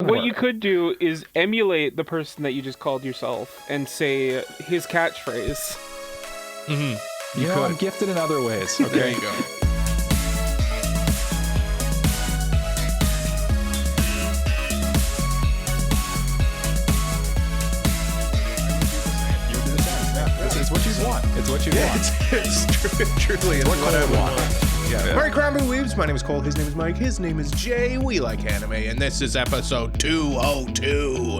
what you could do is emulate the person that you just called yourself and say his catchphrase. You know, I'm gifted in other ways. Okay. There you go. It's what you want. It's what you want. It's truly it's what I want. Yeah. Mike Crombie Weaves. My name is Cole. His name is Mike. His name is Jay. We like anime, and this is episode 202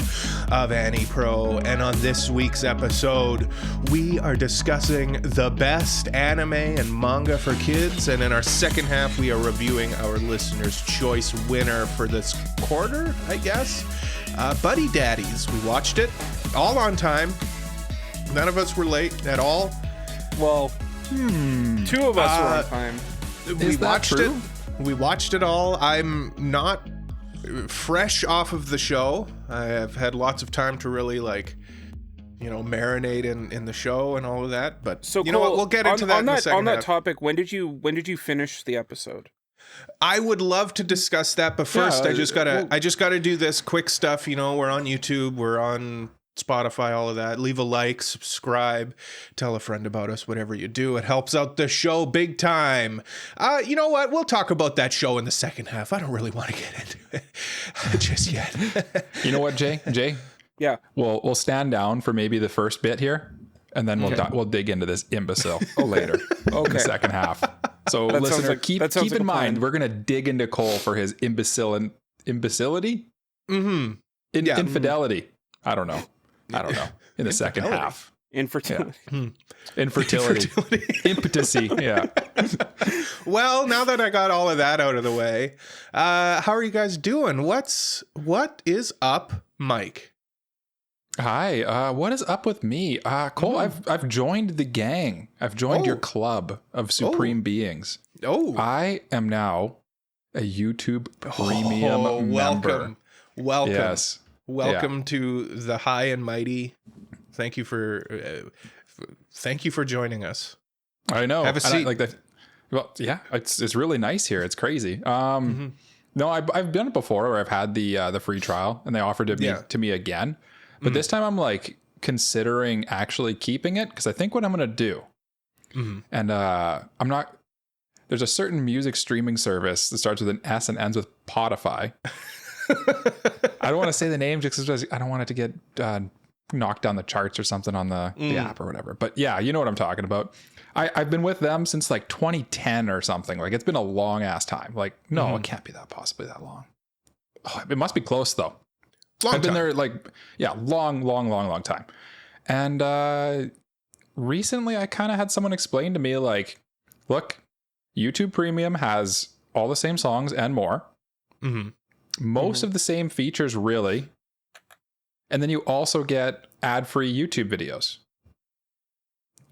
of AniPro. And on this week's episode, we are discussing the best anime and manga for kids. And in our second half, we are reviewing our listeners' choice winner for this quarter, I guess. Buddy Daddies. We watched it all on time. None of us were late at all. Well, two of us were on time. We watched it. We watched it all. I'm not fresh off of the show. I have had lots of time to really marinate in the show and all of that. But so you know what? We'll get into that in the second On that half. topic, when did you finish the episode? I would love to discuss that, but first I just gotta do this quick stuff. You know, we're on YouTube, we're on Spotify, all of that. Leave a like, subscribe, tell a friend about us, whatever you do. It helps out the show big time. You know what? We'll talk about that show in the second half. I don't really want to get into it just yet. You know what, Jay? Yeah. We'll stand down for maybe the first bit here, and then we'll dig into this imbecile later. In the second half. So listener, keep in mind, we're gonna dig into Cole for his imbecility. Infidelity. I don't know. In the second half. Infertility. Yeah. Infertility. Impotency. Yeah. Well, now that I got all of that out of the way, how are you guys doing? What is up, Mike? Hi. What is up with me? Cole, I've joined the gang. I've joined your club of supreme beings. Oh. I am now a YouTube premium member. Welcome. Yes. Welcome to the high and mighty. Thank you for joining us. I know. Have a seat. Well, yeah, it's really nice here. It's crazy. No, I've done it before where I've had the free trial and they offered it to me again. But this time I'm considering actually keeping it because I think what I'm going to do, and there's a certain music streaming service that starts with an S and ends with Podify. I don't want to say the name just because I don't want it to get knocked down the charts or something on the app or whatever. But yeah, you know what I'm talking about. I've been with them since 2010 or something. It's been a long ass time. No, it can't be possibly that long. Oh, it must be close though. I've been there long time. And recently I kind of had someone explain to me look, YouTube Premium has all the same songs and more. Most of the same features, really. And then you also get ad-free YouTube videos.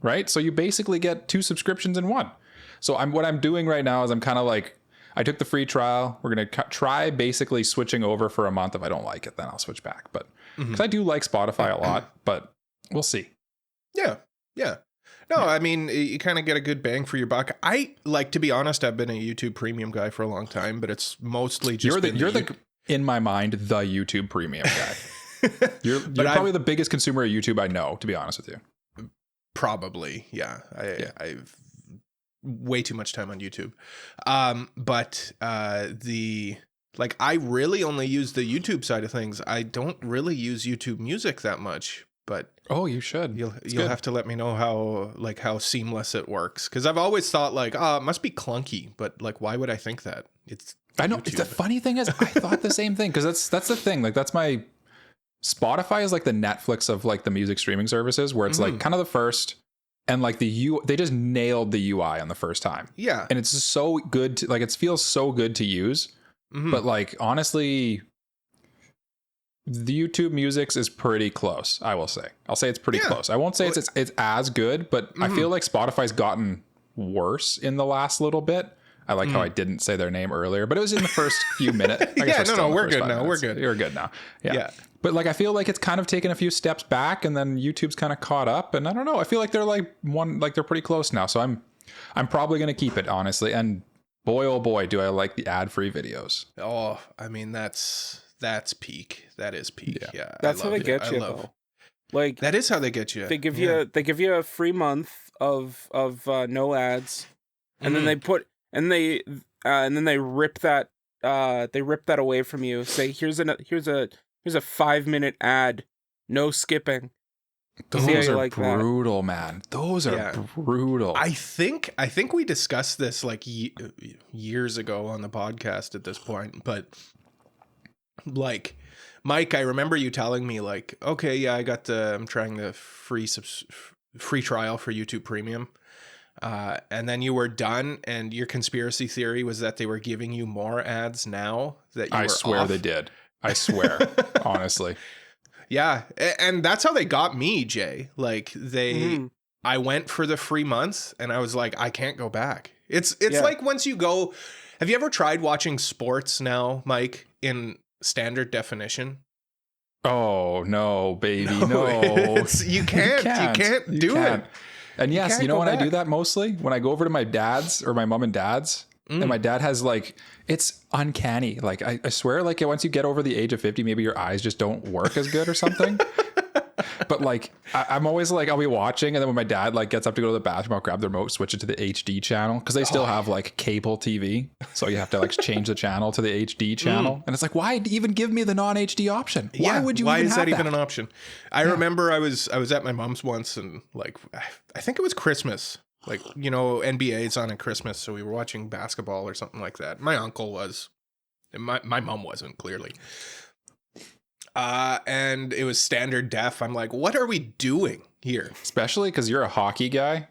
Right? So you basically get 2 subscriptions in one. So what I'm doing right now is I'm kind of I took the free trial. We're going to try basically switching over for a month. If I don't like it, then I'll switch back. But because I do like Spotify a lot, but we'll see. Yeah. No, I mean, you kind of get a good bang for your buck. To be honest, I've been a YouTube Premium guy for a long time, but it's mostly just in my mind, the YouTube Premium guy. You're probably the biggest consumer of YouTube I know, to be honest with you. Probably, yeah. I've way too much time on YouTube. But I really only use the YouTube side of things. I don't really use YouTube Music that much. But you should. You'll have to let me know how seamless it works, because I've always thought it must be clunky, but why would I think that? I know. The funny thing is, I thought the same thing, because that's the thing. That's my Spotify is the Netflix of the music streaming services, where it's kind of the first, and they just nailed the UI on the first time. Yeah, and it's so good. It feels so good to use. But honestly, the YouTube Music's is pretty close, I will say. I'll say it's pretty close. I won't say it's as good, but I feel like Spotify's gotten worse in the last little bit. I like how I didn't say their name earlier, but it was in the first few minutes. We're good now. We're good. You're good now. Yeah. But I feel like it's kind of taken a few steps back, and then YouTube's kind of caught up, and I don't know. I feel like they're they're pretty close now. So I'm probably going to keep it, honestly. And boy, oh boy, do I like the ad-free videos. Oh, I mean, that's That's peak. That is peak. Yeah. That's how they get you though. Like that is how they get you. They give you a free month of no ads, and then they rip that away from you. Say here's a 5-minute ad, no skipping. Those are brutal, man. Those are brutal. I think we discussed this like years ago on the podcast at this point, but like Mike, I remember you telling me like, okay, yeah, I'm trying the free trial for YouTube Premium. And then you were done, and your conspiracy theory was that they were giving you more ads now that you were swear off. They did. I swear, honestly. Yeah, and that's how they got me, Jay. Like I went for the free month, and I was like, I can't go back. It's like once you go. Have you ever tried watching sports now, Mike, in standard definition? Oh no, baby, no! You can't do it. And yes, you know when I do that mostly when I go over to my dad's or my mom and dad's. And my dad has like, it's uncanny. Like I swear, like once you get over the age of 50, maybe your eyes just don't work as good or something. But like, I'm always like, I'll be watching. And then when my dad like gets up to go to the bathroom, I'll grab the remote, switch it to the HD channel. Cause they still have like cable TV. So you have to like change the channel to the HD channel. And it's like, why even give me the non-HD option? Why would you why even is have that even an option? I remember I was at my mom's once, and like, I think it was Christmas. Like, you know, NBA's on at Christmas, so we were watching basketball or something like that. My uncle was. And my mom wasn't, clearly. And it was standard def. I'm like, what are we doing here? Especially because you're a hockey guy.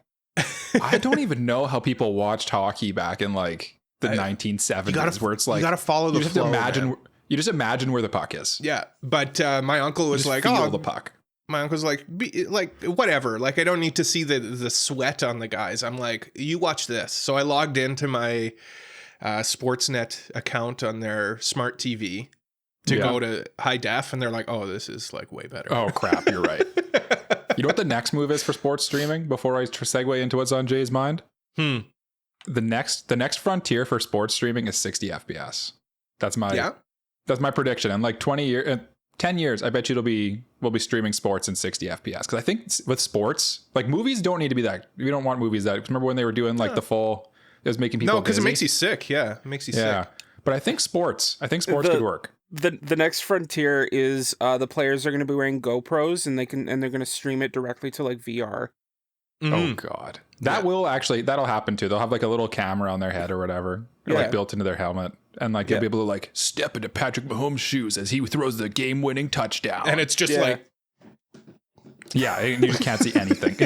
I don't even know how people watched hockey back in like the 1970s, where it's like... You got to follow the flow, You just imagine where the puck is. Yeah, but my uncle was like, feel the puck. My uncle's like, whatever. Like, I don't need to see the sweat on the guys. I'm like, you watch this. So I logged into my Sportsnet account on their smart TV to go to high def, and they're like, oh, this is like way better. Oh, crap. You're right. You know what the next move is for sports streaming before I segue into what's on Jay's mind? The next frontier for sports streaming is 60 FPS. That's my prediction. And like 10 years, I bet you we'll be streaming sports in 60 FPS. Because I think with sports, like movies don't need to be that. We don't want movies that. Remember when they were doing like the full, it was making people. No, because it makes you sick. Yeah, it makes you sick. But I think sports could work. The next frontier is the players are going to be wearing GoPros, and they're going to stream it directly to like VR. Oh God, that'll happen too. They'll have like a little camera on their head or whatever, like built into their helmet. And like you'll be able to like step into Patrick Mahomes' shoes as he throws the game-winning touchdown. And it's just like, you can't see anything.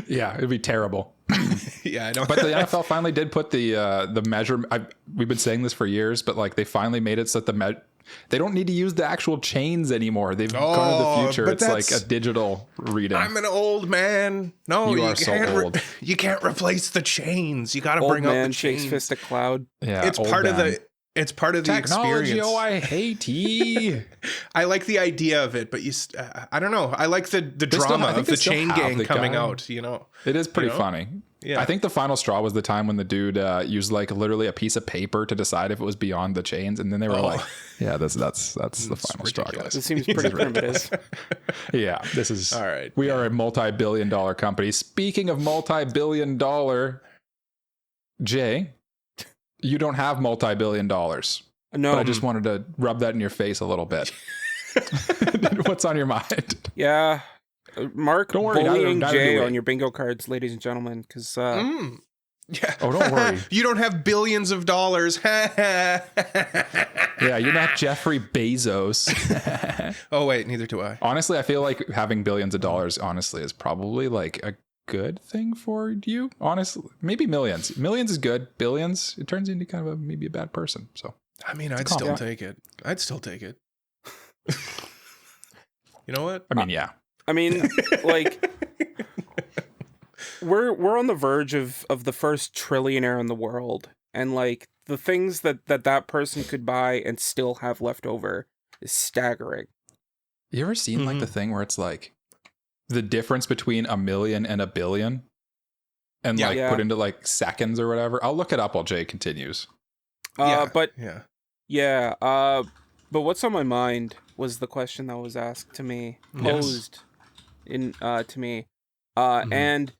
Yeah, it'd be terrible. I don't. But the NFL finally did put the measure. We've been saying this for years, but like they finally made it so that they don't need to use the actual chains anymore. They've gone to the future. It's like a digital reading. I'm an old man. No, you are so old. You can't replace the chains. You got to bring out the chains. Shakes fist at cloud. Yeah, it's part of the technology. experience. Oh, I hate ye. I like the idea of it, but I don't know. I like the drama of the chain gang coming out. You know, it is pretty funny. Yeah, I think the final straw was the time when the dude used like literally a piece of paper to decide if it was beyond the chains, and then they were like, "Yeah, that's the final straw, guys." It seems pretty primitive. Yeah, this is all right. We are a multi-billion-dollar company. Speaking of multi-billion-dollar, Jay, you don't have multi-billion dollars. No, but I just wanted to rub that in your face a little bit. What's on your mind? Yeah. Mark, don't worry, bullying Jay on your bingo cards, ladies and gentlemen, because yeah. Oh, don't worry. You don't have billions of dollars. Yeah, you're not Jeffrey Bezos. Oh wait, neither do I. Honestly, I feel like having billions of dollars is probably like a good thing for you. Honestly, maybe millions. Millions is good. Billions, it turns into kind of maybe a bad person. So I mean, I'd still take it. You know what? I mean, yeah. I mean, like, we're on the verge of the first trillionaire in the world, and like the things that person could buy and still have left over is staggering. You ever seen like the thing where it's like the difference between a million and a billion, and put into like seconds or whatever? I'll look it up while Jay continues. But Yeah. But what's on my mind was the question that was asked to me, posed to me. And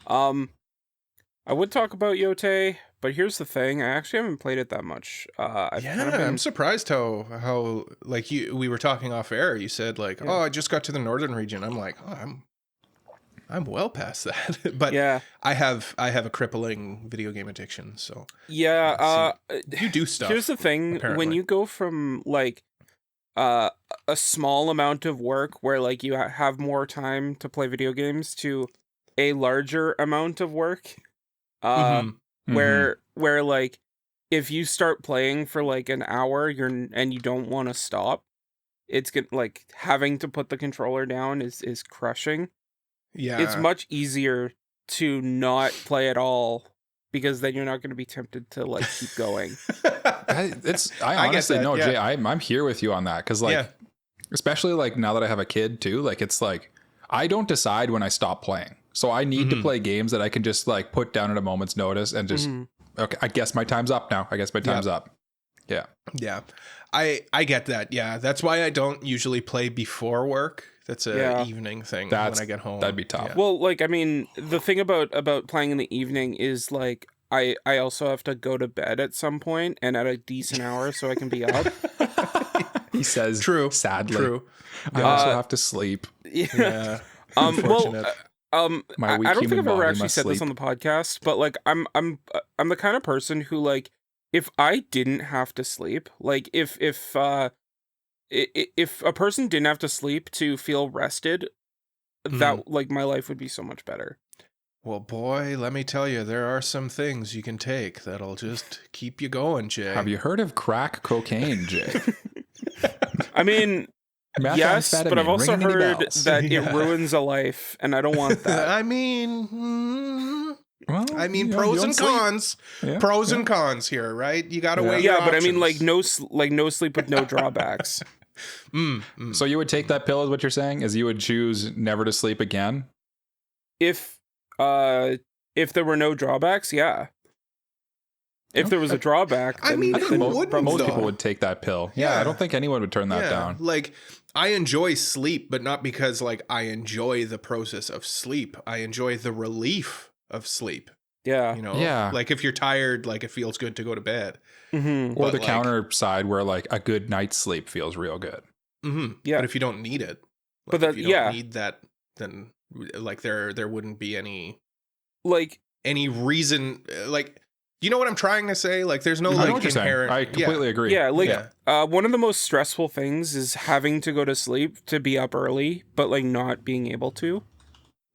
I would talk about Yote, but here's the thing: I actually haven't played it that much. I'm surprised how like we were talking off air. You said like, oh, I just got to the northern region. I'm like, oh, I'm well past that. But I have a crippling video game addiction. So you do stuff. Here's the thing: apparently. when you go from like a small amount of work where like you have more time to play video games to a larger amount of work. Where like if you start playing for like an hour and you don't want to stop, it's like having to put the controller down is crushing. Yeah, it's much easier to not play at all because then you're not going to be tempted to like keep going. I honestly know, Jay. I'm here with you on that because like especially like now that I have a kid too, like it's like I don't decide when I stop playing. So I need to play games that I can just like put down at a moment's notice and just, okay, I guess my time's up now. I guess my time's up. Yeah. Yeah. I get that. Yeah. That's why I don't usually play before work. That's a evening thing when I get home. That'd be tough. Yeah. Well, like, I mean, the thing about playing in the evening is like, I also have to go to bed at some point and at a decent hour so I can be up. He says, sadly. True. I also have to sleep. Yeah. Well, I don't think I've ever actually said sleep. this on the podcast, but like I'm the kind of person who like if I didn't have to sleep, like if a person didn't have to sleep to feel rested, that like my life would be so much better. Well, boy, let me tell you, there are some things you can take that'll just keep you going, Jay. Have you heard of crack cocaine, Jay? I mean, yes, but I've also heard that it ruins a life, and I don't want that. I mean, pros and cons. Yeah, pros and cons here, right? You got to weigh your but options. I mean, like no sleep with no drawbacks. So you would take that pill, is what you're saying? Is you would choose never to sleep again? If there were no drawbacks, yeah. If there was a drawback, then, I mean, then most people would take that pill. Yeah, I don't think anyone would turn that down. Like, I enjoy sleep, but not because like I enjoy the process of sleep. I enjoy the relief of sleep. Yeah. You know? Yeah. Like if you're tired, like it feels good to go to bed. Mm-hmm. Or the counter side where like a good night's sleep feels real good. Mm-hmm. Yeah. But if you don't need it, like, if you don't need that, then like there wouldn't be any reason like. You know what I'm trying to say? Like, there's no like inherent. I completely agree. Yeah, one of the most stressful things is having to go to sleep to be up early, but like not being able to.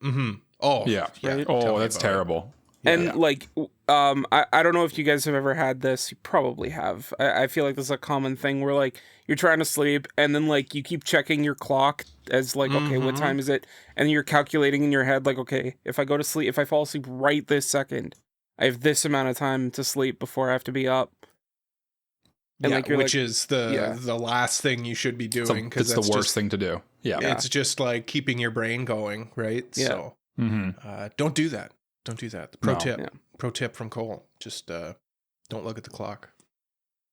Mm-hmm. Oh, yeah. Right? Oh, that's terrible. And like, I don't know if you guys have ever had this. You probably have. I feel like this is a common thing where like you're trying to sleep and then like you keep checking your clock as like, okay, what time is it? And you're calculating in your head like, okay, if I fall asleep right this second, I have this amount of time to sleep before I have to be up. And like which is the last thing you should be doing because it's the worst thing to do. Yeah. It's just like keeping your brain going, right? Yeah. So don't do that. Don't do that. Pro tip from Cole. Just don't look at the clock.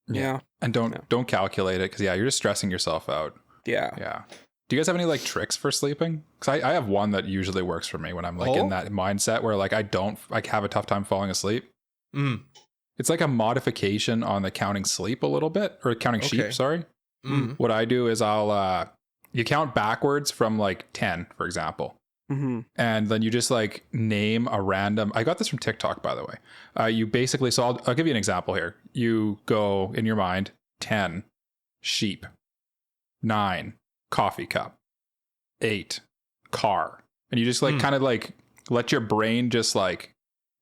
Yeah. And don't calculate it because you're just stressing yourself out. Yeah. Yeah. Do you guys have any like tricks for sleeping? Because I have one that usually works for me when I'm like in that mindset where like I have a tough time falling asleep. It's like a modification on the counting sleep a little bit, or counting sheep, sorry. What I do is you count backwards from like 10, for example. And then you just like name a random, I got this from TikTok, by the way. You basically, so I'll give you an example here. You go in your mind, 10, sheep, 9, coffee cup, 8, car. And you just like kind of like let your brain just like,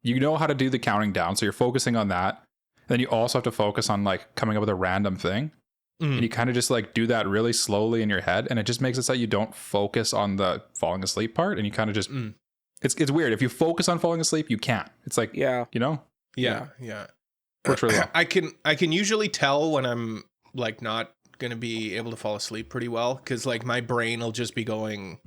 you know how to do the counting down. So you're focusing on that. And then you also have to focus on like coming up with a random thing. And you kind of just like do that really slowly in your head. And it just makes it so that you don't focus on the falling asleep part. And you kind of just, it's weird. If you focus on falling asleep, you can't. It's like, you know? Yeah. Works really well. I can usually tell when I'm like not going to be able to fall asleep pretty well. Cause like my brain will just be going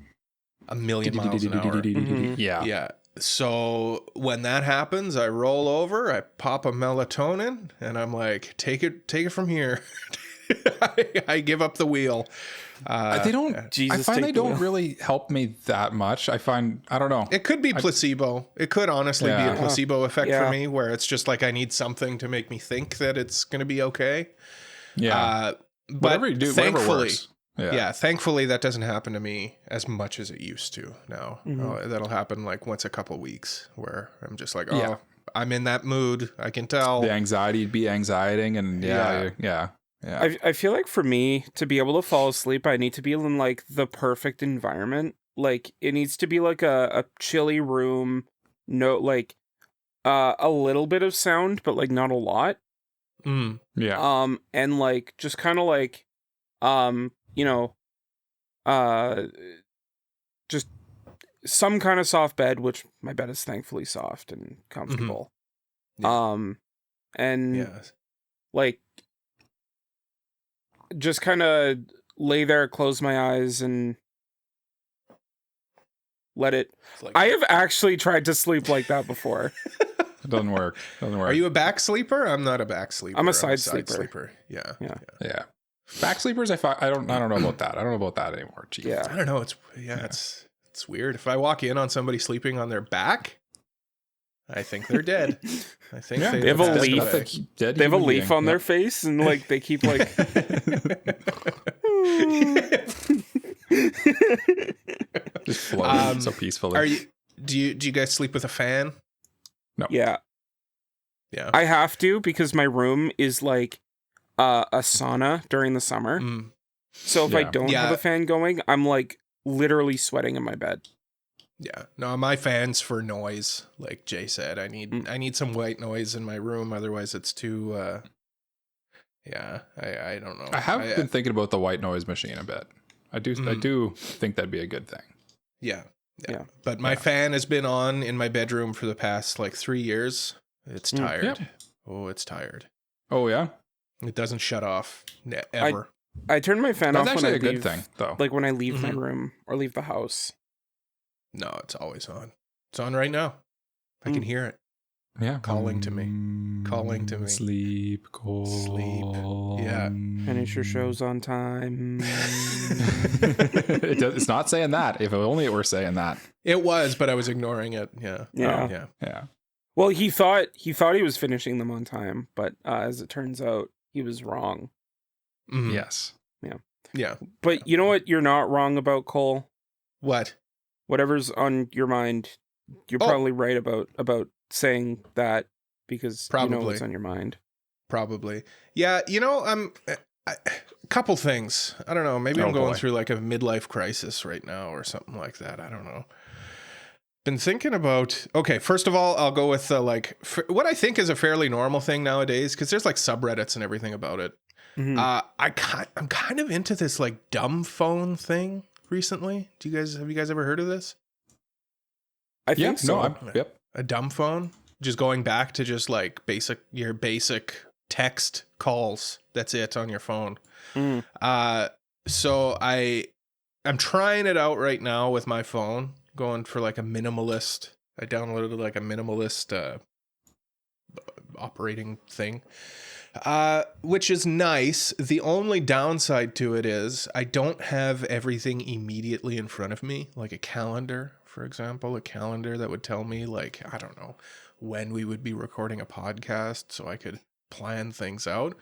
a million miles an hour. Yeah. So when that happens, I roll over, I pop a melatonin, and I'm like, take it from here. I give up the wheel. They don't. Jesus, I find they don't wheel. really help me that much. I don't know. It could be placebo. It could honestly be a placebo effect for me, where it's just like I need something to make me think that it's going to be okay. Yeah. But Whatever you do, thankfully, yeah. thankfully that doesn't happen to me as much as it used to now. That'll happen like once a couple weeks, where I'm just like, I'm in that mood. I can tell. The anxiety be anxieting, and yeah. I feel like for me to be able to fall asleep, I need to be in like the perfect environment. Like it needs to be like a chilly room, no like a little bit of sound, but like not a lot. Yeah. And like just kind of like just some kind of soft bed, which my bed is thankfully soft and comfortable. And like just kind of lay there, close my eyes, and let it. I have actually tried to sleep like that before. It doesn't work. Are you a back sleeper? I'm not a back sleeper. I'm a side sleeper. Yeah. Back sleepers, I don't know about that. I don't know about that anymore. Jeez. Yeah. I don't know. It's weird. If I walk in on somebody sleeping on their back, I think they're dead. I think they have a leaf. They have a leaf on their face, and like they keep like. Just floating so peacefully. Do you guys sleep with a fan? No. Yeah. I have to because my room is like a sauna during the summer. So if I don't have a fan going, I'm like literally sweating in my bed. Yeah. No, my fan's for noise. Like Jay said, I need some white noise in my room. Otherwise it's too, I don't know. I have been thinking about the white noise machine a bit. I do think that'd be a good thing. Yeah. But my fan has been on in my bedroom for the past like 3 years. It's tired. Yep. Oh, it's tired. Oh yeah. It doesn't shut off ever. I turn my fan off when I leave. That's actually a good thing, though. Like when I leave my room or leave the house. No, it's always on. It's on right now. I can hear it. Yeah. Calling to me. Sleep, Cole. Sleep. Yeah. Finish your shows on time. It's not saying that. If only it were saying that. It was, but I was ignoring it. Yeah. Yeah. Well, he thought he was finishing them on time, but as it turns out, he was wrong. Mm-hmm. Yes. Yeah. But you know what you're not wrong about, Cole? What? Whatever's on your mind, you're probably right about saying that because you know what's on your mind. Probably. Yeah, a couple things. I don't know. Maybe I'm going through like a midlife crisis right now or something like that. I don't know. Been thinking about, okay, first of all, I'll go with what I think is a fairly normal thing nowadays, because there's like subreddits and everything about it. Mm-hmm. I'm kind of into this like dumb phone thing recently. Have you guys ever heard of this? I think so. Yep. A dumb phone, just going back to just like your basic text calls. That's it on your phone. So I'm trying it out right now with my phone, going for like a minimalist. I downloaded like a minimalist operating thing. Which is nice. The only downside to it is I don't have everything immediately in front of me, like a calendar, for example, a calendar that would tell me like, I don't know, when we would be recording a podcast so I could plan things out.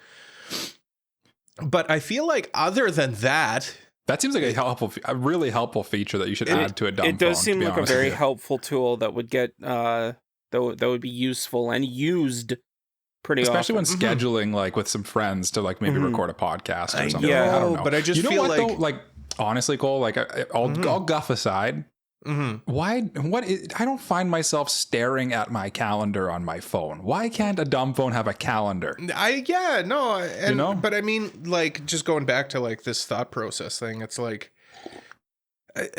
But I feel like other than that seems like a really helpful feature that you should add to a dumb phone. It does seem like a very helpful tool that would get that would be useful and used pretty especially often. When scheduling like with some friends to like maybe record a podcast or something. I don't know. But I just feel what, though? Like honestly, Cole, like I'll guff aside. I don't find myself staring at my calendar on my phone. Why can't a dumb phone have a calendar? But I mean, like, just going back to like this thought process thing, it's like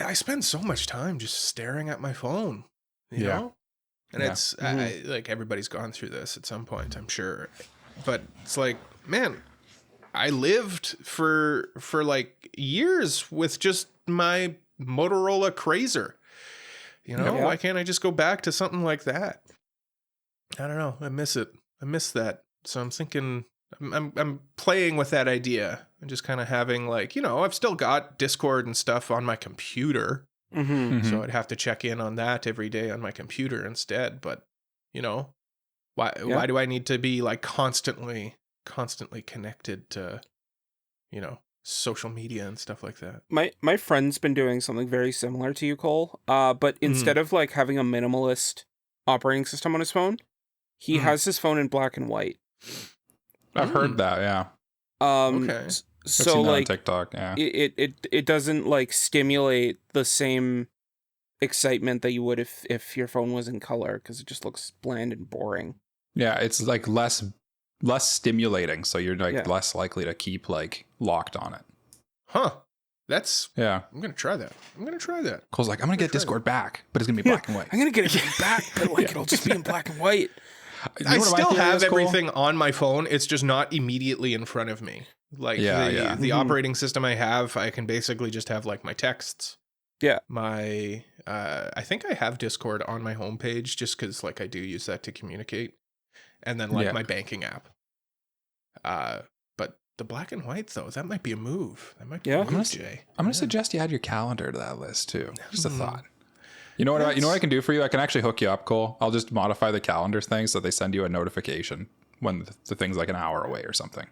I spend so much time just staring at my phone, you know? And it's like everybody's gone through this at some point, I'm sure. But it's like, man, I lived for like years with just my Motorola Crazer. You know, why can't I just go back to something like that? I don't know. I miss it. I miss that. So I'm thinking, I'm playing with that idea and just kind of having like, you know, I've still got Discord and stuff on my computer. So I'd have to check in on that every day on my computer instead. But, you know, why do I need to be like constantly connected to, you know, social media and stuff like that? My friend's been doing something very similar to you, Cole. But instead of like having a minimalist operating system on his phone, he has his phone in black and white. I've heard that, yeah. Okay. So like on TikTok, yeah. It doesn't like stimulate the same excitement that you would if your phone was in color, because it just looks bland and boring. Yeah, it's like less stimulating, so you're like less likely to keep like locked on it. Huh. I'm gonna try that. Cole's like, I'm gonna get Discord back, but it's gonna be black and white. I'm gonna get it back, but like it'll just be in black and white. I still have everything on my phone. It's just not immediately in front of me. Like the operating system I have, I can basically just have like my texts. Yeah. My I think I have Discord on my homepage just because like I do use that to communicate. And then like my banking app. But the black and white though, that might be a move. That might be a move, Jay. I'm gonna suggest you add your calendar to that list too. Just a thought. You know what I can do for you? I can actually hook you up, Cole. I'll just modify the calendar thing so they send you a notification when the thing's like an hour away or something.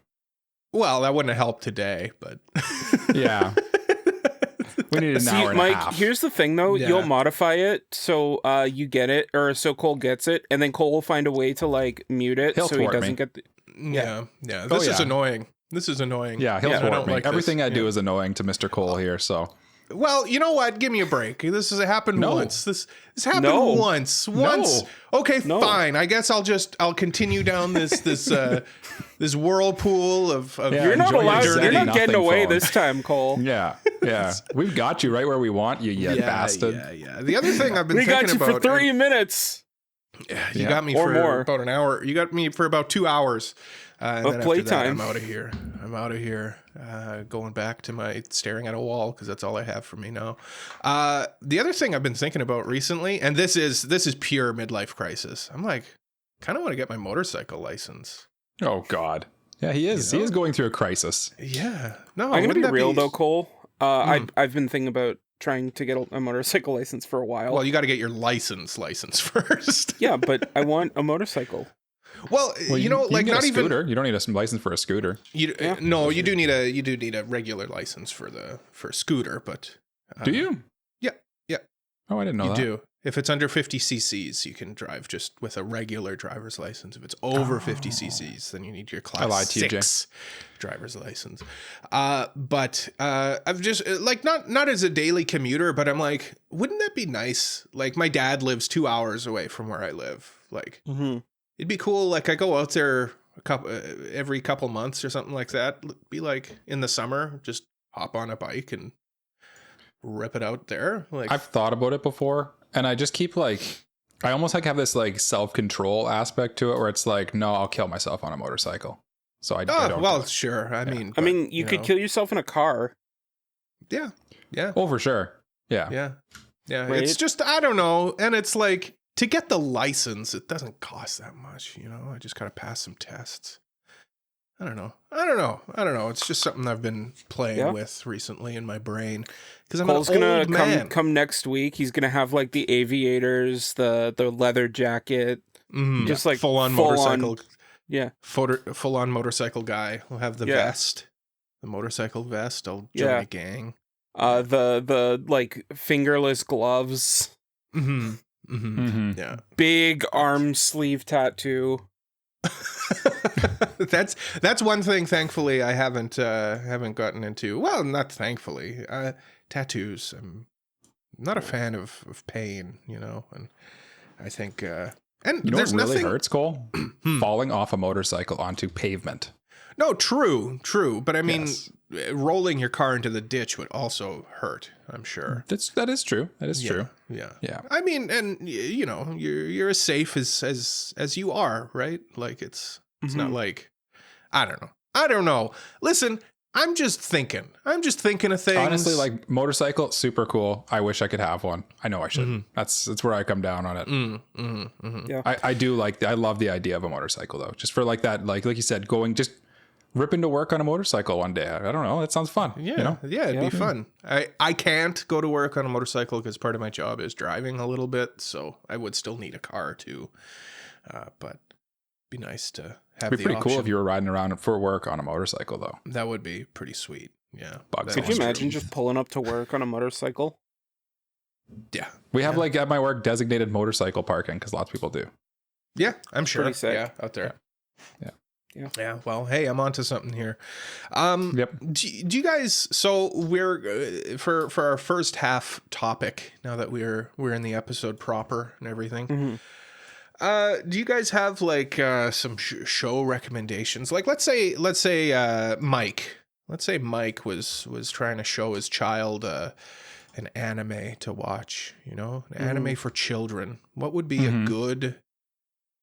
Well, that wouldn't have helped today, but yeah. We need an hour and Mike, a half. here's the thing though, you'll modify it so you get it, or so Cole gets it, and then Cole will find a way to like mute it so he doesn't get the This is annoying. Yeah, he'll thwart me. Like everything I do is annoying to Mr. Cole here, so. Well, you know what? Give me a break. This has happened once. This happened once. No. Okay, fine. I guess I'll continue down this whirlpool of you're not allowed. You're not getting away this time, Cole. Yeah. We've got you right where we want you, bastard. Yeah. The other thing I've been thinking about. We got you for 3 minutes. You got me for about an hour. You got me for about 2 hours. Of playtime. I'm out of here. Going back to my staring at a wall because that's all I have for me now. The other thing I've been thinking about recently, and this is pure midlife crisis. I'm like, kind of want to get my motorcycle license. Oh God, yeah, he is. You know? He is going through a crisis. Yeah, no. I'm gonna be real though, Cole. I've been thinking about trying to get a motorcycle license for a while. Well, you got to get your license first. Yeah, but I want a motorcycle. Well, you know, like not even scooter. You don't need a license for a scooter. No, you do need a regular license for a scooter, but do you? Yeah. Oh, I didn't know that. You do. If it's under 50 cc's, you can drive just with a regular driver's license. If it's over 50 cc's, then you need your class 6 driver's license. But I've just like not as a daily commuter, but I'm like, wouldn't that be nice? Like my dad lives 2 hours away from where I live. Like. It'd be cool. Like I go out there every couple months or something like that. Be like in the summer, just hop on a bike and rip it out there. Like I've thought about it before, and I just keep like, I almost like have this like self-control aspect to it, where it's like, no, I'll kill myself on a motorcycle. So I don't. Well, sure. I mean, you could kill yourself in a car. Yeah. Oh, for sure. Yeah. Right? It's just I don't know, and it's like. To get the license, it doesn't cost that much, you know? I just got to pass some tests. I don't know. It's just something I've been playing with recently in my brain. Because I'm Cole's an old man. Come next week. He's going to have like the aviators, the leather jacket. Just like full-on motorcycle. Full-on motorcycle guy. We'll have the vest. The motorcycle vest. I'll join a gang. The like fingerless gloves. Yeah. Big arm sleeve tattoo. That's one thing. Thankfully, I haven't gotten into. Well, not thankfully. Tattoos. I'm not a fan of pain, you know, and I think. And you know there's what really nothing hurts, Cole? Falling off a motorcycle onto pavement. No, true. But I mean, rolling your car into the ditch would also hurt, I'm sure. That is true. True. Yeah. I mean, and you know, you're as safe as you are, right? Like it's not like I don't know. Listen, I'm just thinking of things. Honestly, like motorcycle, super cool. I wish I could have one. I know I should. Mm-hmm. That's where I come down on it. Yeah. I do like, I love the idea of a motorcycle though. Just for like that, like you said, just ripping to work on a motorcycle one day. I don't know. That sounds fun. Yeah. You know? Yeah, it'd be fun. I can't go to work on a motorcycle because part of my job is driving a little bit. So I would still need a car too. But it'd be nice to have It'd be pretty option. cool if you were riding around for work on a motorcycle though. That would be pretty sweet. Yeah. Could you imagine just pulling up to work on a motorcycle? Yeah. We have like at my work designated motorcycle parking because lots of people do. Yeah, I'm sure. Pretty sick. Yeah, out there. Yeah. Well, hey, I'm onto something here. Yep. Do you guys? So we're for our first half topic. Now that we're in the episode proper and everything. Mm-hmm. Do you guys have like some show recommendations? Like let's say Mike. Let's say Mike was trying to show his child an anime to watch. You know, an anime for children. What would be a good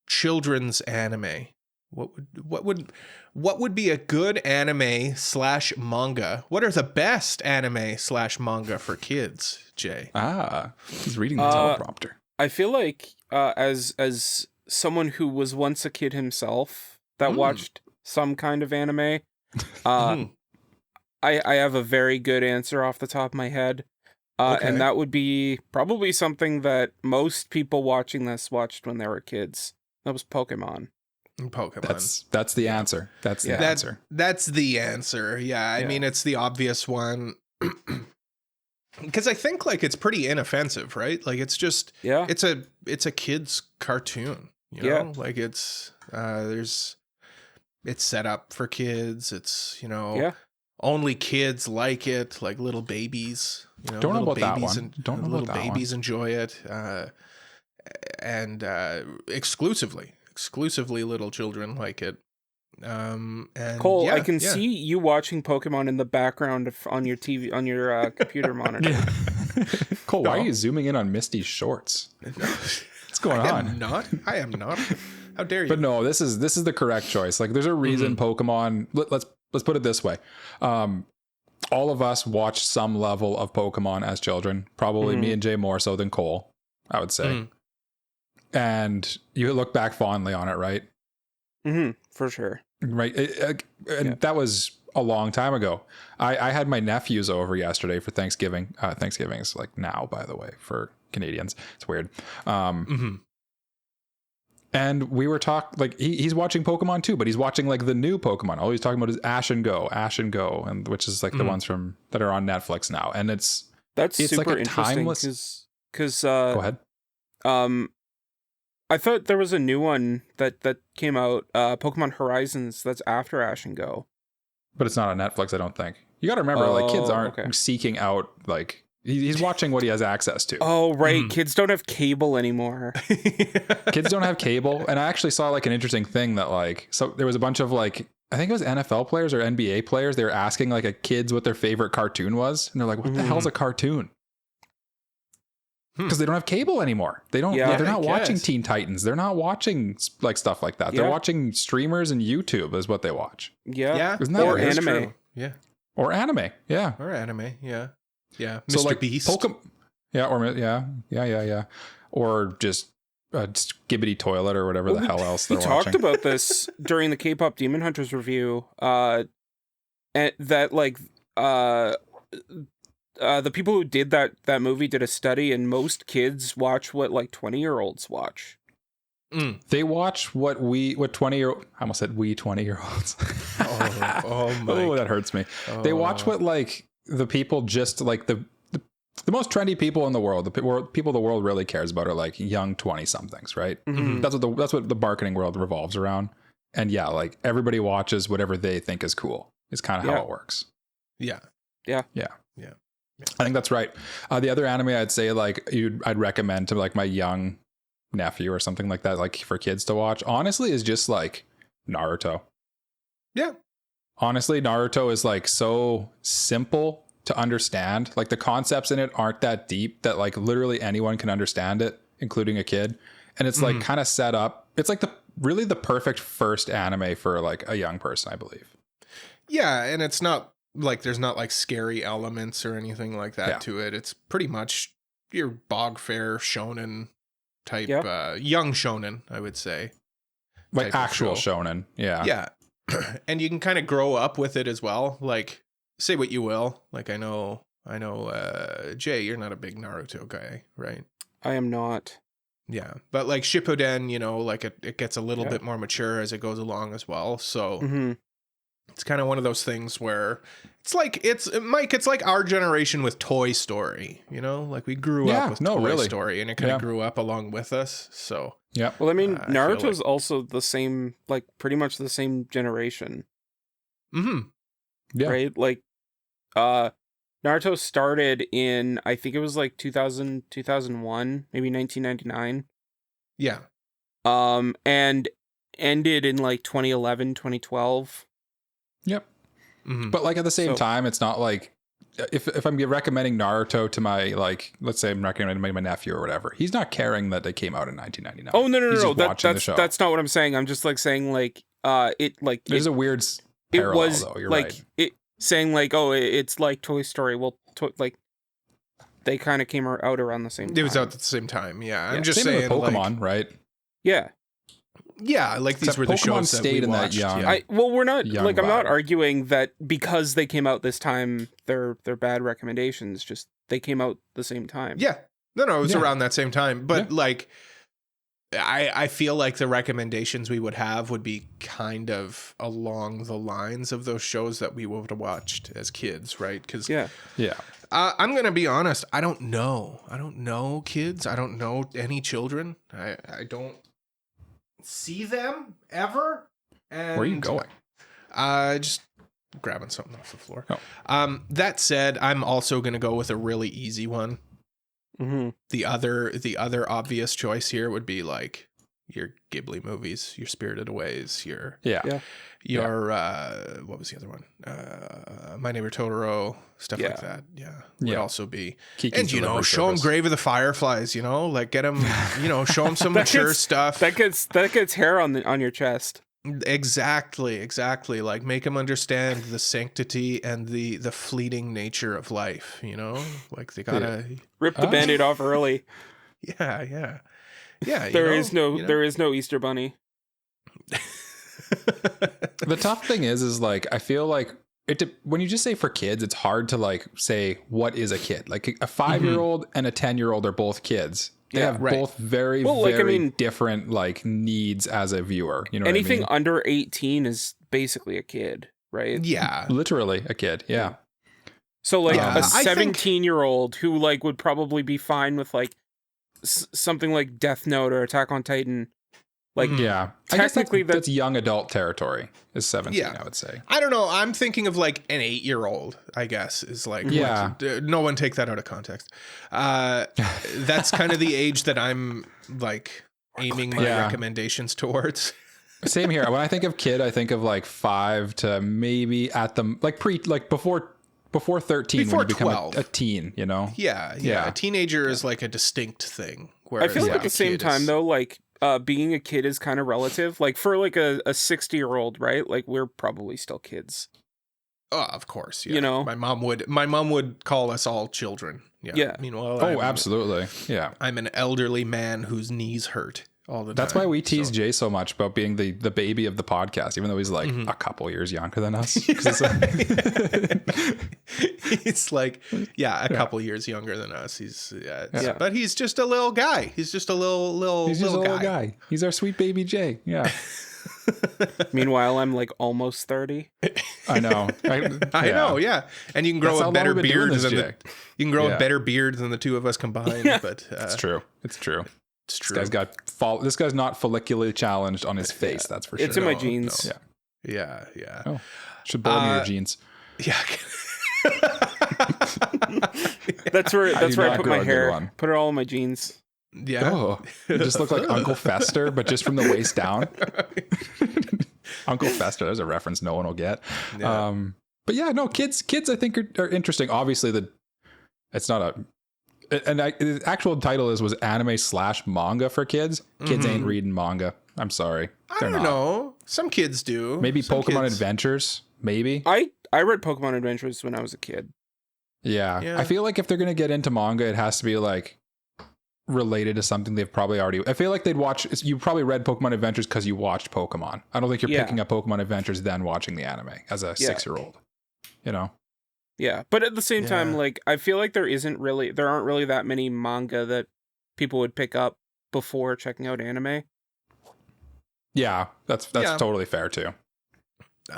children's anime? What would be a good anime / manga? What are the best anime / manga for kids, Jay? He's reading the teleprompter. I feel like as someone who was once a kid himself that watched some kind of anime, I have a very good answer off the top of my head. And that would be probably something that most people watching this watched when they were kids. That was Pokemon. That's the answer. That's the answer. That's the answer. Yeah, I mean it's the obvious one. Because I think like it's pretty inoffensive, right? Like it's just it's a kid's cartoon. You know? Like it's it's set up for kids. It's only kids like it, like little babies. You know, don't know about babies that one. Don't know little about that babies one. Enjoy it, and exclusively little children like it. And Cole, I can see you watching Pokemon in the background on your TV, on your computer monitor. Cole, why are you zooming in on Misty's shorts? What's going on? I am not. How dare you? But no, this is the correct choice. Like, there's a reason Pokemon. Let's put it this way. All of us watched some level of Pokemon as children. Probably me and Jay more so than Cole, I would say. And you look back fondly on it, right? For sure. Right. That was a long time ago. I had my nephews over yesterday for Thanksgiving. Thanksgiving is like now, by the way, for Canadians. It's weird. And we were he's watching Pokemon too, but he's watching like the new Pokemon. All he's talking about is Ash and Go, and which is like the ones that are on Netflix now. And it's super like a interesting timeless. because Go ahead. I thought there was a new one that came out, Pokemon Horizons, that's after Ash and Go. But it's not on Netflix, I don't think. You got to remember, like, kids aren't seeking out, like, he's watching what he has access to. Oh, right. Kids don't have cable anymore. Kids don't have cable. And I actually saw, like, an interesting thing that, like, so there was a bunch of, like, I think it was NFL players or NBA players. They were asking, like, a kids what their favorite cartoon was. And they're like, what the hell's a cartoon? Because they don't have cable anymore. They don't. They're not watching Teen Titans. They're not watching like stuff like that. They're watching streamers and YouTube is what they watch. Isn't that or anime? True. Yeah, or anime. Yeah, or anime. Yeah. Mr. So like Beast. or just Skibbity Toilet or whatever the hell else they're watching. We talked about this during the K-pop Demon Hunters review. And that like the people who did that movie did a study, and most kids watch what like 20-year-olds watch. They watch what 20-year-old. I almost said 20-year-olds. Oh, that hurts me. They watch what like the people just like the most trendy people in the world. The people the world really cares about are like young 20-somethings, right? That's what the marketing world revolves around. And yeah, like everybody watches whatever they think is cool. Is kind of how it works. Yeah. I think that's right. The other anime I'd say like I'd recommend to like my young nephew or something like that, like for kids to watch, honestly, is just like Naruto. Yeah. Honestly, Naruto is like so simple to understand. Like the concepts in it aren't that deep that like literally anyone can understand it, including a kid. And it's like kind of set up. It's like the perfect first anime for like a young person, I believe. Yeah, and it's not like there's not like scary elements or anything like that to it. It's pretty much your bog fare shonen type, young shonen, I would say. Like actual shonen. Yeah. Yeah. And you can kind of grow up with it as well. Like, say what you will. Like, I know, Jay, you're not a big Naruto guy, right? I am not. Yeah. But like Shippuden, you know, like it gets a little bit more mature as it goes along as well. So it's kind of one of those things where it's like, Mike, it's like our generation with Toy Story, you know, like we grew up with Toy Story and it kind of grew up along with us. So, yeah. Well, I mean, Naruto's also the same, like pretty much the same generation. Yeah. Right? Like, Naruto started in, I think it was like 2000, 2001, maybe 1999. Yeah. And ended in like 2011, 2012. Yep. But like at the same time, it's not like if I'm recommending Naruto to my, like, let's say I'm recommending my nephew or whatever, he's not caring that they came out in 1999. Oh, no. That's not what I'm saying. I'm just like saying like, there's a weird parallel though. You're like, right. It saying like, oh, it's like Toy Story. Well, like they kind of came out around the same time. It was out at the same time. Yeah. I'm just same saying with Pokemon, like, right? Yeah. Yeah, like these were the shows that we watched. We're not like I'm not arguing that because they came out this time they're bad recommendations. Just they came out the same time. Yeah, no, it was around that same time. But like, I feel like the recommendations we would have would be kind of along the lines of those shows that we would have watched as kids, right? Because I'm gonna be honest. I don't know kids. I don't know any children. I don't see them ever. And where are you going? Just grabbing something off the floor. That said, I'm also gonna go with a really easy one. The other obvious choice here would be like your Ghibli movies, your Spirited Aways, your what was the other one? My Neighbor Totoro, stuff like that. Would also be Kiki's and you know, show them Grave of the Fireflies, you know, like get them, you know, show them some mature stuff that gets hair on your chest. Exactly. Like make them understand the sanctity and the fleeting nature of life, you know, like they gotta rip the Band-Aid off early. Yeah. There is no Easter Bunny. The tough thing is like I feel like when you just say for kids, it's hard to like say what is a kid. Like a 5-year-old and a 10-year-old are both kids. They have both very different like needs as a viewer. You know, anything what I mean? Under 18 is basically a kid, right? Yeah, literally a kid. Yeah. So like a 17-year-old who like would probably be fine with like something like Death Note or Attack on Titan. Like, technically that's young adult territory is 17, I would say. I don't know. I'm thinking of like an 8-year-old, I guess, is like, no one take that out of context. That's kind of the age that I'm like aiming my recommendations towards. Same here. When I think of kid, I think of like 5 to maybe at the before 13, before when you become 12. a teen, you know? Yeah. A teenager is like a distinct thing. I feel like at the same time though, like, being a kid is kind of relative. Like for like a 60-year-old, right? Like we're probably still kids. Oh, of course. Yeah. You know, my mom would call us all children. Yeah. Meanwhile, absolutely. Yeah. I'm an elderly man whose knees hurt all the time. That's why we tease Jay so much about being the baby of the podcast, even though he's like a couple years younger than us. He's like, a couple years younger than us. He's but he's just a little guy. He's just a little guy. He's our sweet baby Jay. Yeah. Meanwhile, I'm like almost 30. I know. I know. Yeah. And you can grow a better beard than a better beard than the two of us combined. Yeah. But it's true. It's true. This guy's not follicularly challenged on his face. That's for sure. It's in my genes. No. Yeah. Oh, should borrow me your genes. Yeah. That's where I put my hair. Put it all in my jeans. Yeah. Oh, you just look like Uncle Fester, but just from the waist down. Uncle Fester. There's a reference no one will get. Yeah. But yeah, no, kids I think are interesting. Obviously it's not a. And the actual title was anime/manga for kids. Kids ain't reading manga. I'm sorry. I don't know. Some kids do. Maybe Pokemon Adventures. Maybe. I read Pokemon Adventures when I was a kid. Yeah. I feel like if they're going to get into manga, it has to be like related to something they've probably already. I feel like they'd watch. You probably read Pokemon Adventures because you watched Pokemon. I don't think you're picking up Pokemon Adventures then watching the anime as a 6-year-old. You know. Yeah, but at the same time, like I feel like there aren't really that many manga that people would pick up before checking out anime. Yeah, that's totally fair too.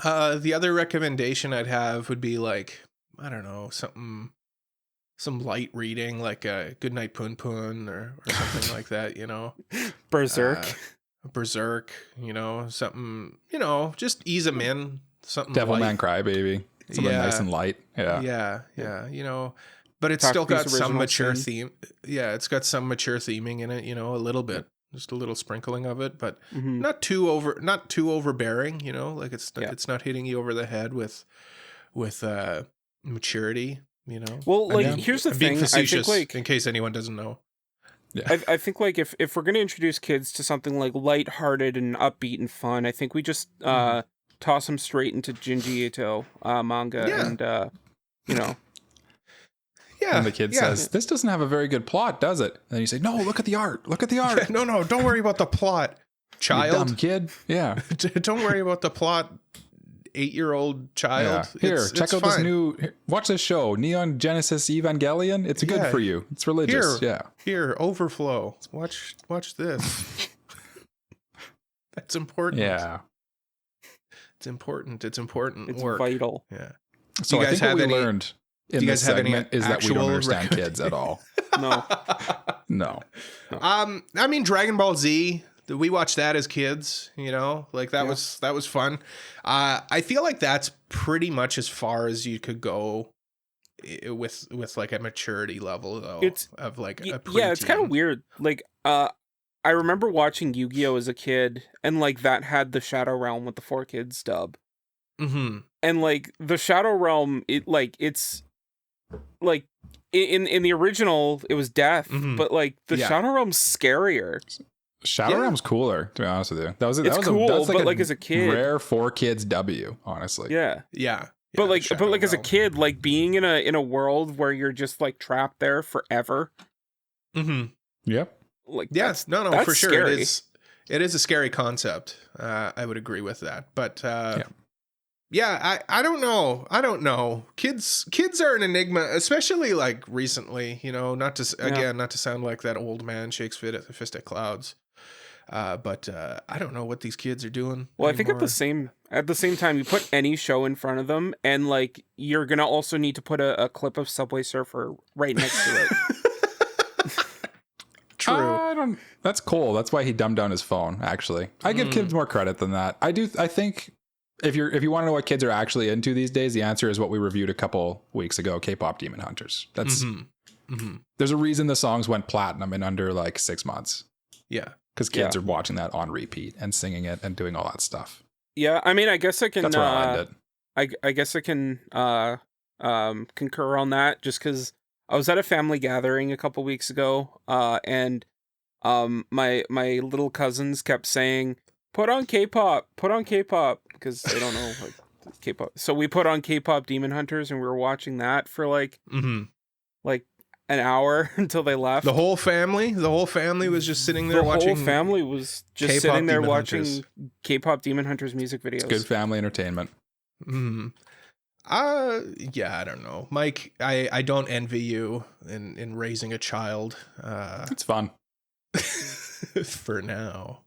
The other recommendation I'd have would be like, I don't know, some light reading, like a Goodnight Pun Pun or something like that, you know. Berserk. Berserk, you know, something, you know, just ease them in. Something Devilman Crybaby. Something nice and light. Yeah, you know. But it's still got some mature theme. Yeah, it's got some mature theming in it, you know, a little bit. Just a little sprinkling of it, but not too overbearing, you know, like it's not hitting you over the head with maturity, you know. Well, like here's the thing, I think, like, in case anyone doesn't know. Yeah. I think like if we're gonna introduce kids to something like lighthearted and upbeat and fun, I think we just toss them straight into Junji Ito manga and you know. Yeah. And the kid says, "This doesn't have a very good plot, does it?" And then you say, "No, look at the art. Look at the art." No, don't worry about the plot, child. You dumb kid. Yeah. Don't worry about the plot, 8-year-old child. Yeah. Here, check out this watch this show, Neon Genesis Evangelion. It's good for you. It's religious. Here, Overflow. Watch this. That's important. Yeah. It's important. It's important. It's work. Vital. Yeah. So I think what we learned in this segment is that we don't understand kids at all. No. I mean, Dragon Ball Z, we watched that as kids, you know, like that was fun. I feel like that's pretty much as far as you could go with like a maturity level, though. It's of like a preteen. Yeah, it's kind of weird. Like, I remember watching Yu-Gi-Oh as a kid, and like that had the Shadow Realm with the 4Kids dub. Mm-hmm. And like the Shadow Realm, it's like in the original it was death, but like the Shadow Realm's scarier. Shadow Realm's cooler, to be honest with you. That was cool, like but like as a kid, rare 4Kids W, honestly. Yeah. But like as a kid, like being in a world where you're just like trapped there forever. Mm-hmm. Yep. Like yes, no, for sure. Scary. It is a scary concept. I would agree with that. But yeah, I don't know. Kids are an enigma, especially like recently, you know, not to sound like that old man shakes fist at clouds. But I don't know what these kids are doing. Well, anymore. I think at the same time, you put any show in front of them, and like you're gonna also need to put a clip of Subway Surfer right next to it. True. That's cool. That's why he dumbed down his phone. Actually, I give kids more credit than that. I think if you want to know what kids are actually into these days, the answer is what we reviewed a couple weeks ago: K-pop Demon Hunters. That's there's a reason the songs went platinum in under like 6 months. Yeah. Because kids are watching that on repeat and singing it and doing all that stuff. Yeah, I mean, I guess I can. That's where I'll end it. I guess I can concur on that, just because I was at a family gathering a couple weeks ago, and my little cousins kept saying, "Put on K-pop, because they don't know like K-pop. So we put on K-pop Demon Hunters, and we were watching that for like an hour until they left. The whole family was just sitting there watching. The whole family was just K-pop sitting there Demon watching Hunters. K-pop Demon Hunters music videos. It's good family entertainment. Yeah, I don't know, Mike. I don't envy you in raising a child. It's fun. For now.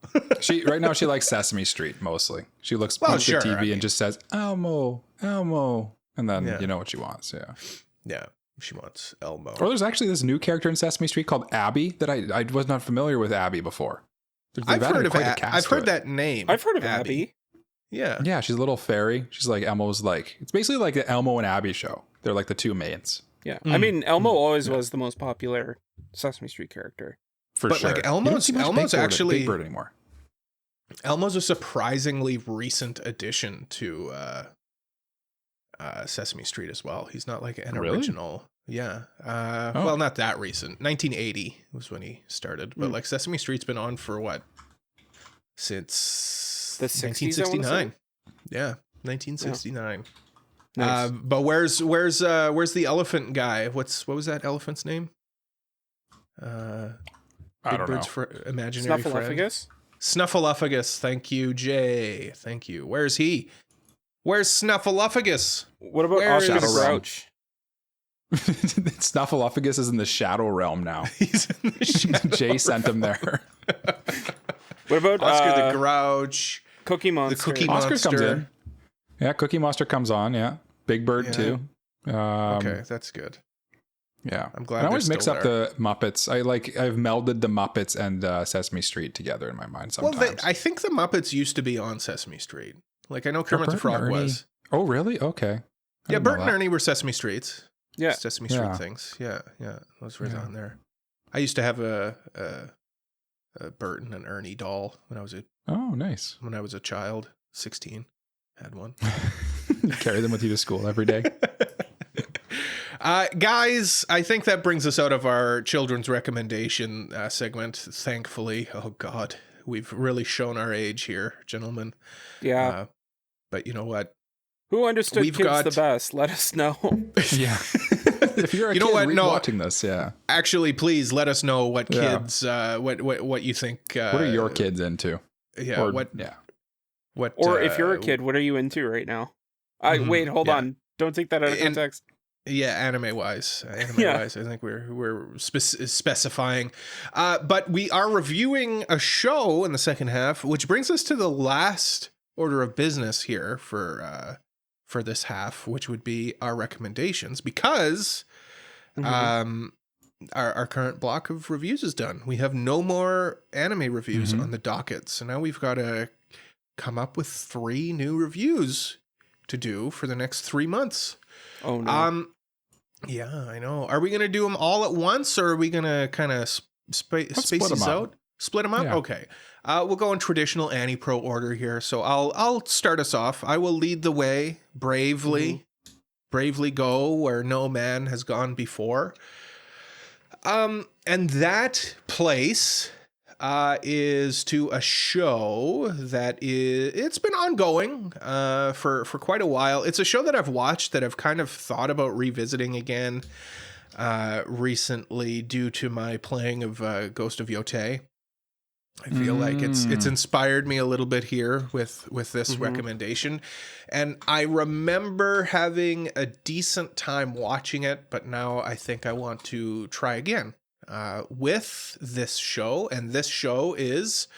Right now she likes Sesame Street mostly. She looks at TV and just says Elmo, and then you know what she wants. Yeah. She wants Elmo. Or there's actually this new character in Sesame Street called Abby that I was not familiar with Abby before. I've heard that name. I've heard of Abby. Yeah, she's a little fairy. She's like Elmo's it's basically like the Elmo and Abby show. They're like the two mains. Yeah, I mean Elmo always was the most popular Sesame Street character. But sure. Like Elmo's actually Big Bird anymore. Elmo's a surprisingly recent addition to Sesame Street as well. He's not like an original. Yeah. Well, not that recent. 1980 was when he started. But like Sesame Street's been on for what? Since the 60s, 1969. Yeah, 1969. Nice. But where's the elephant guy? What was that elephant's name? I Big don't Bird's know. for imaginary friend. Snuffleupagus? Snuffleupagus. Thank you, Jay. Thank you. Where's he? Where's Snuffleupagus? What about Where Oscar the is- Grouch? Snuffleupagus is in the shadow realm now. He's in the shadow. Jay sent him there. What about Oscar the Grouch. Cookie Monster? The Cookie Oscar Monster. comes in. Yeah, Cookie Monster comes on. Yeah, Big Bird Yeah. too. Okay, that's good. Yeah, I'm glad And I always they're mix still up there. the Muppets. I've melded the Muppets and Sesame Street together in my mind sometimes. Well, I think the Muppets used to be on Sesame Street. Like I know Kermit the Bert Frog and Ernie. was. Oh, really? Okay. I Yeah, didn't Bert know and that. Ernie were Sesame Streets. Yeah. Sesame Street Yeah. things. Yeah, those were Yeah. on there. I used to have a Bert and an Ernie doll when I was Oh, nice. a child, 16. Had one. You carry them with you to school every day. Guys, I think that brings us out of our children's recommendation segment. Thankfully, oh God, we've really shown our age here, gentlemen. Yeah. But you know what? Who understood we've kids got- the best? Let us know. Yeah. If you're a You know kid what? No. watching this, yeah. Actually, please let us know what Yeah. kids, what you think. What are your kids into? Yeah, Or- what? Yeah. Or if you're a kid, what are you into right now? Mhm, Wait, hold yeah. on. Don't take that out of And- context. Yeah, anime wise, I think we're specifying. But we are reviewing a show in the second half, which brings us to the last order of business here for this half, which would be our recommendations, because Mhm. our current block of reviews is done. We have no more anime reviews Mhm. on the docket, so now we've got to come up with 3 new reviews to do for the next 3 months. Oh no. Yeah, I know. Are we gonna do them all at once, or are we gonna kind of space split 'em these up. out? Split them up. Yeah. Okay. We'll go in traditional AniPro order here. So I'll start us off. I will lead the way bravely, bravely go where no man has gone before. And that place is to a show that it's been ongoing for quite a while. It's a show that I've watched that I've kind of thought about revisiting again recently due to my playing of Ghost of Yotei. I feel like it's inspired me a little bit here with this recommendation. And I remember having a decent time watching it, but now I think I want to try again with this show. And this show is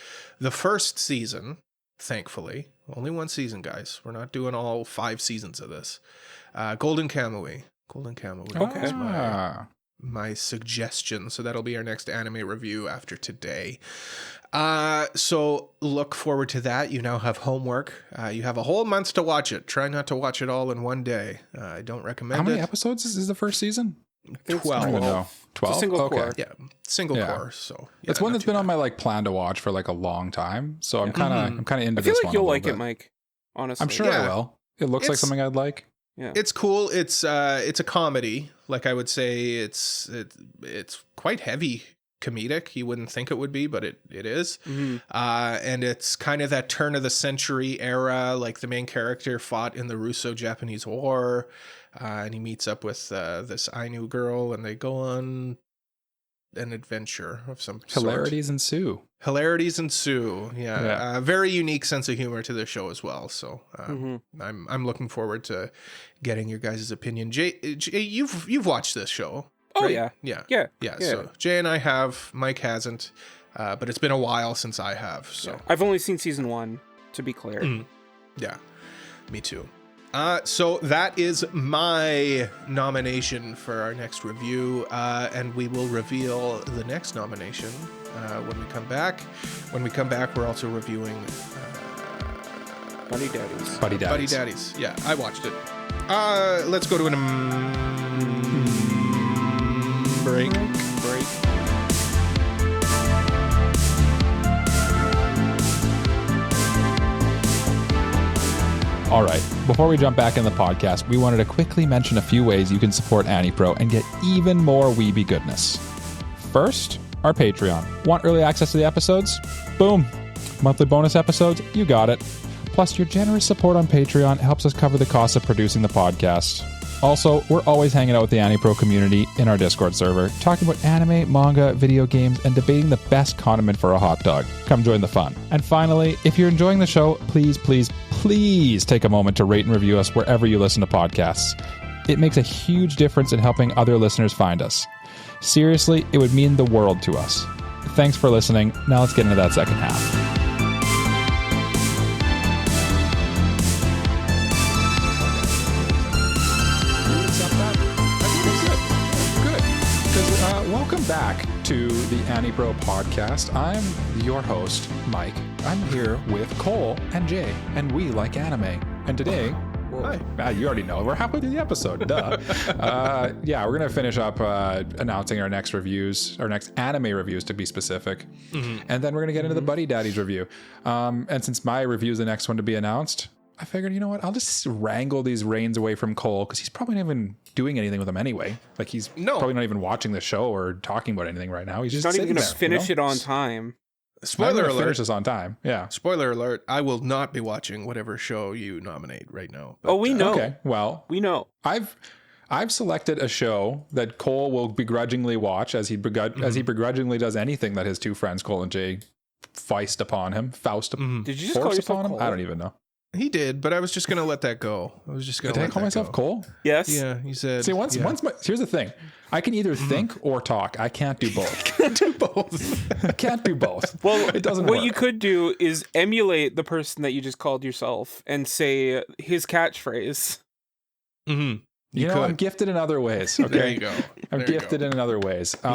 the first season, thankfully. Only 1 season, guys. We're not doing all 5 seasons of this. Golden Kamuy. Golden Kamuy is my suggestion. So that'll be our next anime review after today. So look forward to that. You now have homework. You have a whole month to watch it. Try not to watch it all in one day. I don't recommend How many it. episodes is the first season? 12. I don't even know. 12? single Okay. core. Yeah, single Yeah. core. So It's one that's been on my plan to watch for like a long time. So I'm kind of into I feel this like one. you'll a little like bit. it, Mike. Honestly. I'm sure Yeah. I will. It looks like It's- something I'd like. Yeah. It's cool. It's a comedy. Like I would say, it's quite heavy comedic. You wouldn't think it would be, but it is. Mhm. And it's kind of that turn of the century era. Like the main character fought in the Russo-Japanese War, and he meets up with this Ainu girl, and they go on an adventure of some sort. Hilarities ensue. Hilarities ensue. Yeah, Yeah. very unique sense of humor to the show as well. So Mhm. I'm looking forward to getting your guys' opinion. Jay, you've watched this show. Oh right? yeah. Yeah. Yeah. Yeah. Yeah. So Jay and I have. Mike hasn't, but it's been a while since I have. So I've only seen season 1, to be clear. yeah, me too. So that is my nomination for our next review, and we will reveal the next nomination when we come back. When we come back, we're also reviewing Buddy Daddies. Buddy Daddies. Buddy Daddies. Yeah, I watched it. Let's go to break. All right. Before we jump back in the podcast, we wanted to quickly mention a few ways you can support AniPro and get even more weeby goodness. First, our Patreon. Want early access to the episodes? Boom. Monthly bonus episodes? You got it. Plus, your generous support on Patreon helps us cover the cost of producing the podcast. Also, we're always hanging out with the AniPro community in our Discord server, talking about anime, manga, video games, and debating the best condiment for a hot dog. Come join the fun. And finally, if you're enjoying the show, please, please, please take a moment to rate and review us wherever you listen to podcasts. It makes a huge difference in helping other listeners find us. Seriously, it would mean the world to us. Thanks for listening. Now let's get into that second half. Welcome back to the AniPro podcast. I'm your host, Mike. I'm here with Cole and Jay, and we like anime. And today, hi. You already know, we're halfway through the episode. Duh. We're going to finish up announcing our next reviews, our next anime reviews to be specific. Mm-hmm. And then we're going to get into the Buddy Daddies review. And since my review is the next one to be announced, I figured, you know what, I'll just wrangle these reins away from Cole because he's probably not even doing anything with them anyway. Like he's probably not even watching the show or talking about anything right now. He's just not even going to finish it on time. time. Spoiler alert. Finish this on time. Yeah. Spoiler alert. I will not be watching whatever show you nominate right now. But, we know. Okay. Well, we know. I've selected a show that Cole will begrudgingly watch as he begrudgingly does anything that his two friends Cole and Jay Did you just call yourself him? Cole? I don't even know. He did, but I was just going to let that go. Did I call myself Cole? Yes. Yeah, you said. See, here's the thing. I can either think or talk. I can't do both. I can't do both. Well, it doesn't what work. you could do is emulate the person that you just called yourself and say his catchphrase. Mm-hmm. I'm gifted in other ways. Okay, there you go. I'm gifted in other ways. But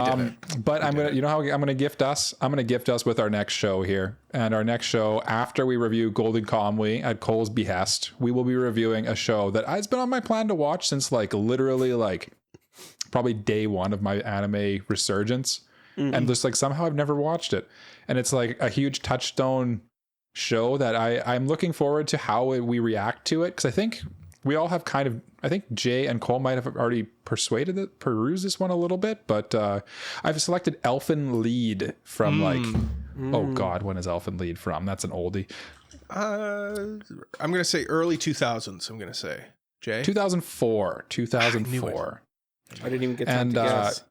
I'm gonna, how I'm gonna gift us. I'm gonna gift us with our next show here, and our next show after we review Golden Kamuy at Cole's behest, we will be reviewing a show that has been on my plan to watch since literally probably day one of my anime resurgence, and just somehow I've never watched it, and it's a huge touchstone show that I'm looking forward to how we react to it because I think. We all have I think Jay and Cole might have already perused this one a little bit, but I've selected Elfen Lied from oh God, when is Elfen Lied from? That's an oldie. I'm going to say early 2000s, I'm going to say. Jay? 2004. I didn't even get time to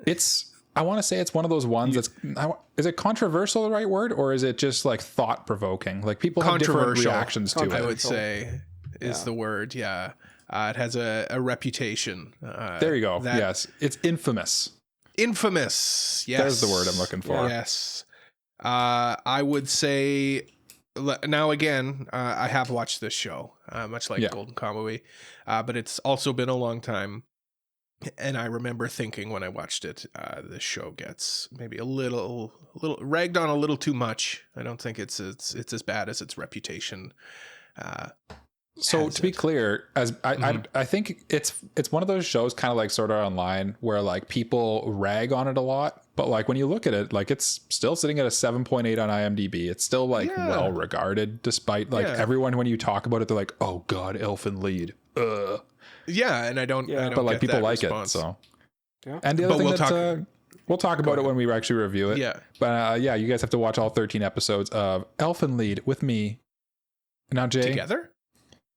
guess. I want to say it's one of those ones is it controversial the right word, or is it just thought-provoking? People have different reactions to it. I would say. Is the word, yeah. It has a reputation. There you go. Yes. It's infamous. Infamous. Yes. There's the word I'm looking for. Yes. I would say, now again, I have watched this show, much like Golden Kamuy, but it's also been a long time. And I remember thinking when I watched it, this show gets maybe a little ragged on a little too much. I don't think it's as bad as its reputation. So to be clear, as I think it's one of those shows kind of sort of online where people rag on it a lot, but when you look at it, it's still sitting at a 7.8 on IMDb. It's still well regarded despite everyone when you talk about it, they're like, oh God, Elfen Lied. Yeah, and I don't but get people that like response. it. So and the other thing we'll talk about it when we actually review it. Yeah. But you guys have to watch all 13 episodes of Elfen Lied with me. Now, Jay. Together?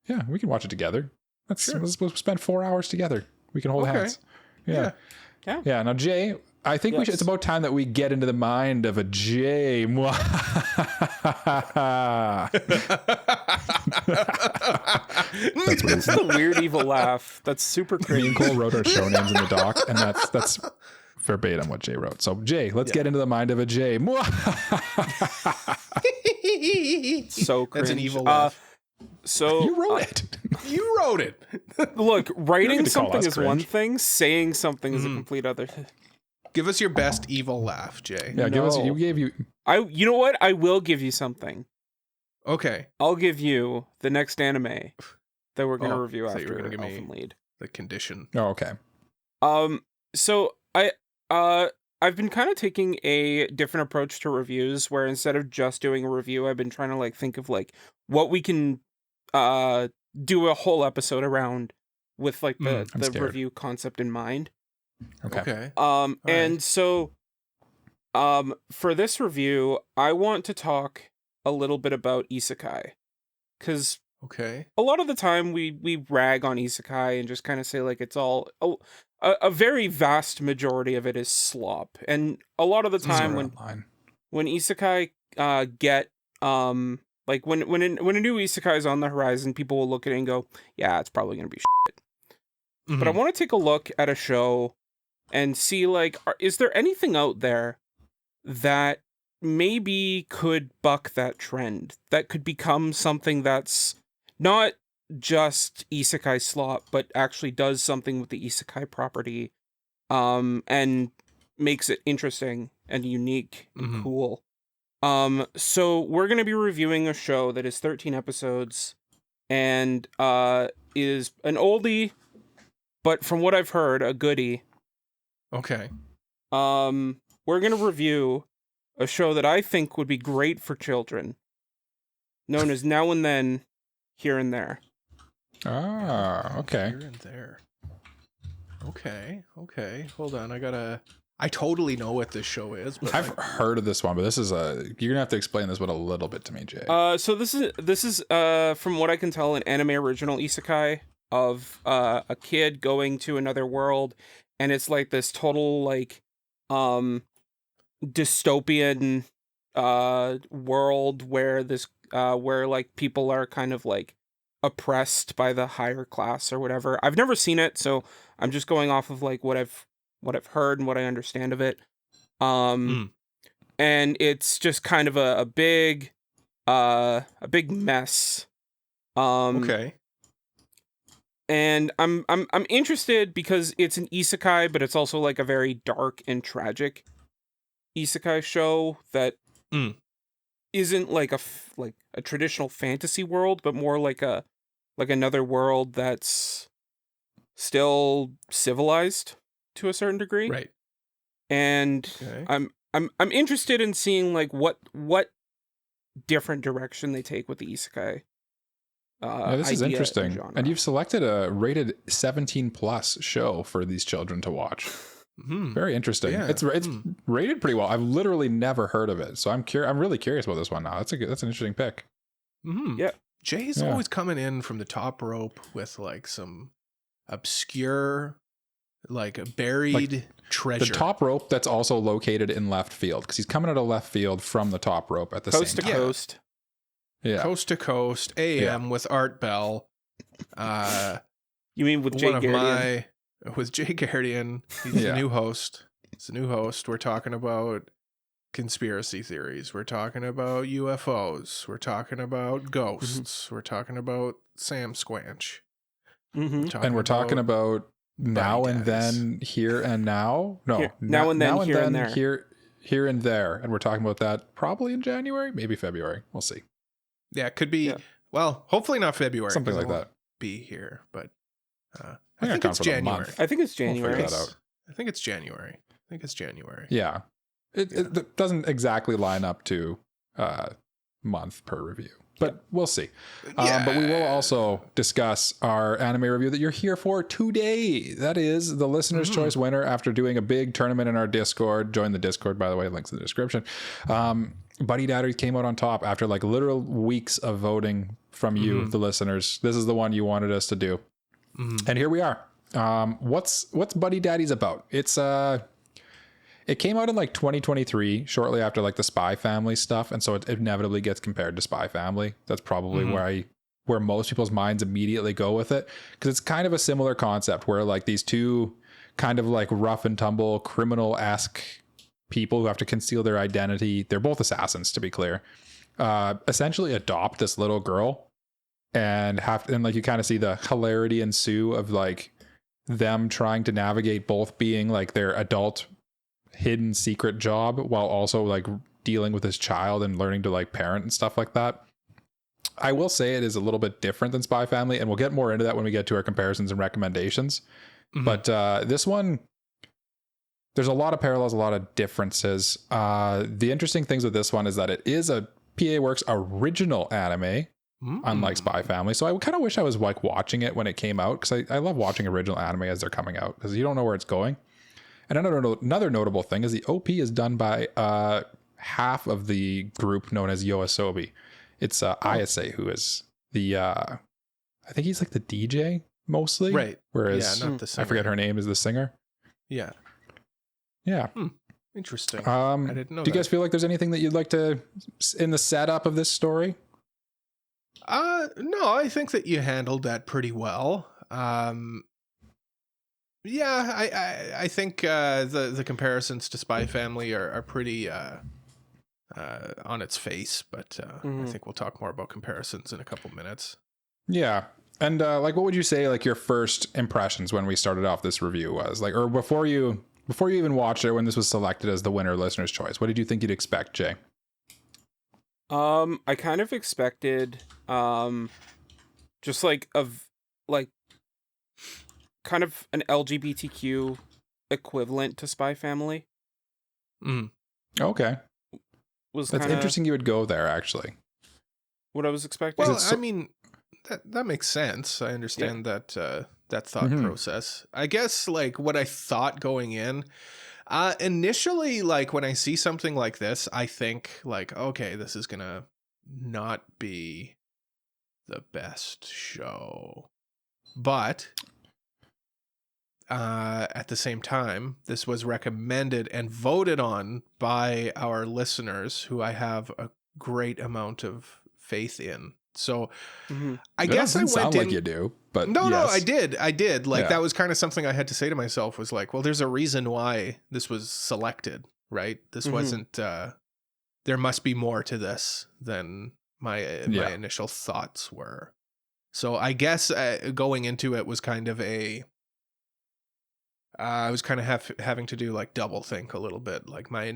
Yeah, we can watch it together. Let's spend 4 hours together. We can hold hands. Yeah. Now, Jay, I think it's about time that we get into the mind of a Jay. That's a weird evil laugh. That's super crazy. Me and Cole wrote our show names in the doc, and that's verbatim what Jay wrote. So, Jay, let's get into the mind of a Jay. So cringe. That's an evil laugh. So you wrote it. You wrote it. Look, writing something is one thing. Saying something is a complete other. Give us your best evil laugh, Jay. Yeah, give us. You. You know what? I will give you something. Okay. I'll give you the next anime that we're going to review after Elfen Lied. The condition. Oh, okay. So I've been kind of taking a different approach to reviews where instead of just doing a review, I've been trying to think of what we can do a whole episode around with the review concept in mind. Okay. And so for this review, I want to talk a little bit about isekai. because Okay. a lot of the time we rag on isekai and just kind of say like it's all a very vast majority of it is slop, and a lot of the time when isekai get like when a new isekai is on the horizon, people will look at it and go, yeah, it's probably gonna be shit. But I want to take a look at a show and see like, is there anything out there that maybe could buck that trend, that could become something that's not just isekai slop, but actually does something with the isekai property, and makes it interesting and unique and cool. So we're going to be reviewing a show that is 13 episodes and is an oldie, but from what I've heard, a goodie. Okay. We're going to review a show that I think would be great for children, known as Now and Then, Here and There. Ah, okay. Here and there. Okay. Hold on. I totally know what this show is, but I've heard of this one, but this is you're gonna have to explain this one a little bit to me, Jay. So this is from what I can tell, an anime original isekai of a kid going to another world, and it's like this total like dystopian world where where like people are kind of like oppressed by the higher class or whatever. I've never seen it, so I'm just going off of like what I've heard and what I understand of it. And it's just kind of a big mess. okay. And I'm interested because it's an isekai, but it's also like a very dark and tragic isekai show that isn't like a traditional fantasy world, but more like another world that's still civilized to a certain degree. Right. And okay. I'm interested in seeing like what different direction they take with the isekai. Yeah, this is interesting. And you've selected a rated 17+ show for these children to watch. Very interesting. Yeah. It's rated pretty well. I've literally never heard of it, so I'm really curious about this one now. That's an interesting pick. Yeah, Jay's always coming in from the top rope with like some obscure, like buried treasure. The top rope that's also located in left field, because he's coming out of left field from the top rope at the coast same to time. coast. Yeah, coast to coast. AM with Art Bell. You mean with Jay Gardian? With Jay Gardian. He's a new host. He's a new host. We're talking about conspiracy theories. We're talking about UFOs. We're talking about ghosts. We're talking about Sam Squanch. And we're talking about Now and Then, Here and Now. No, Now and Then, Here and There. Here and There. And we're talking about that probably in January, maybe February. We'll see. Yeah, it could be. Yeah. Well, hopefully not February. Something like that. Be here, but I think it's January. I think it's January. We'll figure that out. I think it's January. Yeah. It doesn't exactly line up to month per review, but we'll see. But we will also discuss our anime review that you're here for today. That is the listener's choice winner after doing a big tournament in our Discord. Join the Discord, by the way, links in the description. Buddy Daddies came out on top after like literal weeks of voting from you, the listeners. This is the one you wanted us to do. And here we are. What's Buddy Daddies about? It came out in like 2023, shortly after like the Spy Family stuff, and so it inevitably gets compared to Spy Family. That's probably where most people's minds immediately go with it, because it's kind of a similar concept where like these two kind of like rough and tumble criminal-esque people who have to conceal their identity. They're both assassins, to be clear. Essentially adopt this little girl and like you kind of see the hilarity ensue of like them trying to navigate both being like their adult hidden secret job while also like dealing with this child and learning to like parent and stuff like that. I will say it is a little bit different than Spy Family, and we'll get more into that when we get to our comparisons and recommendations. But this one, there's a lot of parallels, a lot of differences. The interesting things with this one is that it is a PA Works original anime, unlike Spy Family. So I kind of wish I was like watching it when it came out, because I love watching original anime as they're coming out, because you don't know where it's going. And another notable thing is the OP is done by half of the group known as Yoasobi. It's Ayase who is the I think he's like the DJ mostly, Right? Whereas not the singer. I forget her name is the singer. Yeah. Interesting. I didn't know. Do you guys feel like there's anything that you'd like to in the setup of this story? No, I think that you handled that pretty well. Yeah, I think the comparisons to Spy Family are pretty on its face, but I think we'll talk more about comparisons in a couple minutes. Yeah. And like, what would you say like your first impressions when we started off this review was like, or before you even watched it, when this was selected as the winner listener's choice? What did you think you'd expect, Jay? I kind of expected just like kind of an LGBTQ equivalent to Spy Family. Okay. That's interesting you would go there, actually. What I was expecting. Well, I mean, that makes sense. I understand that thought process. I guess like what I thought going in, initially, like when I see something like this, I think like, okay, this is gonna not be the best show. But at the same time, this was recommended and voted on by our listeners, who I have a great amount of faith in. So I guess I went sound in like you do, but no, yes. I did. Like that was kind of something I had to say to myself, was like, well, there's a reason why this was selected, right? This wasn't, there must be more to this than my initial thoughts were. So I guess going into it was kind of I was kind of having to do like double think a little bit. Like my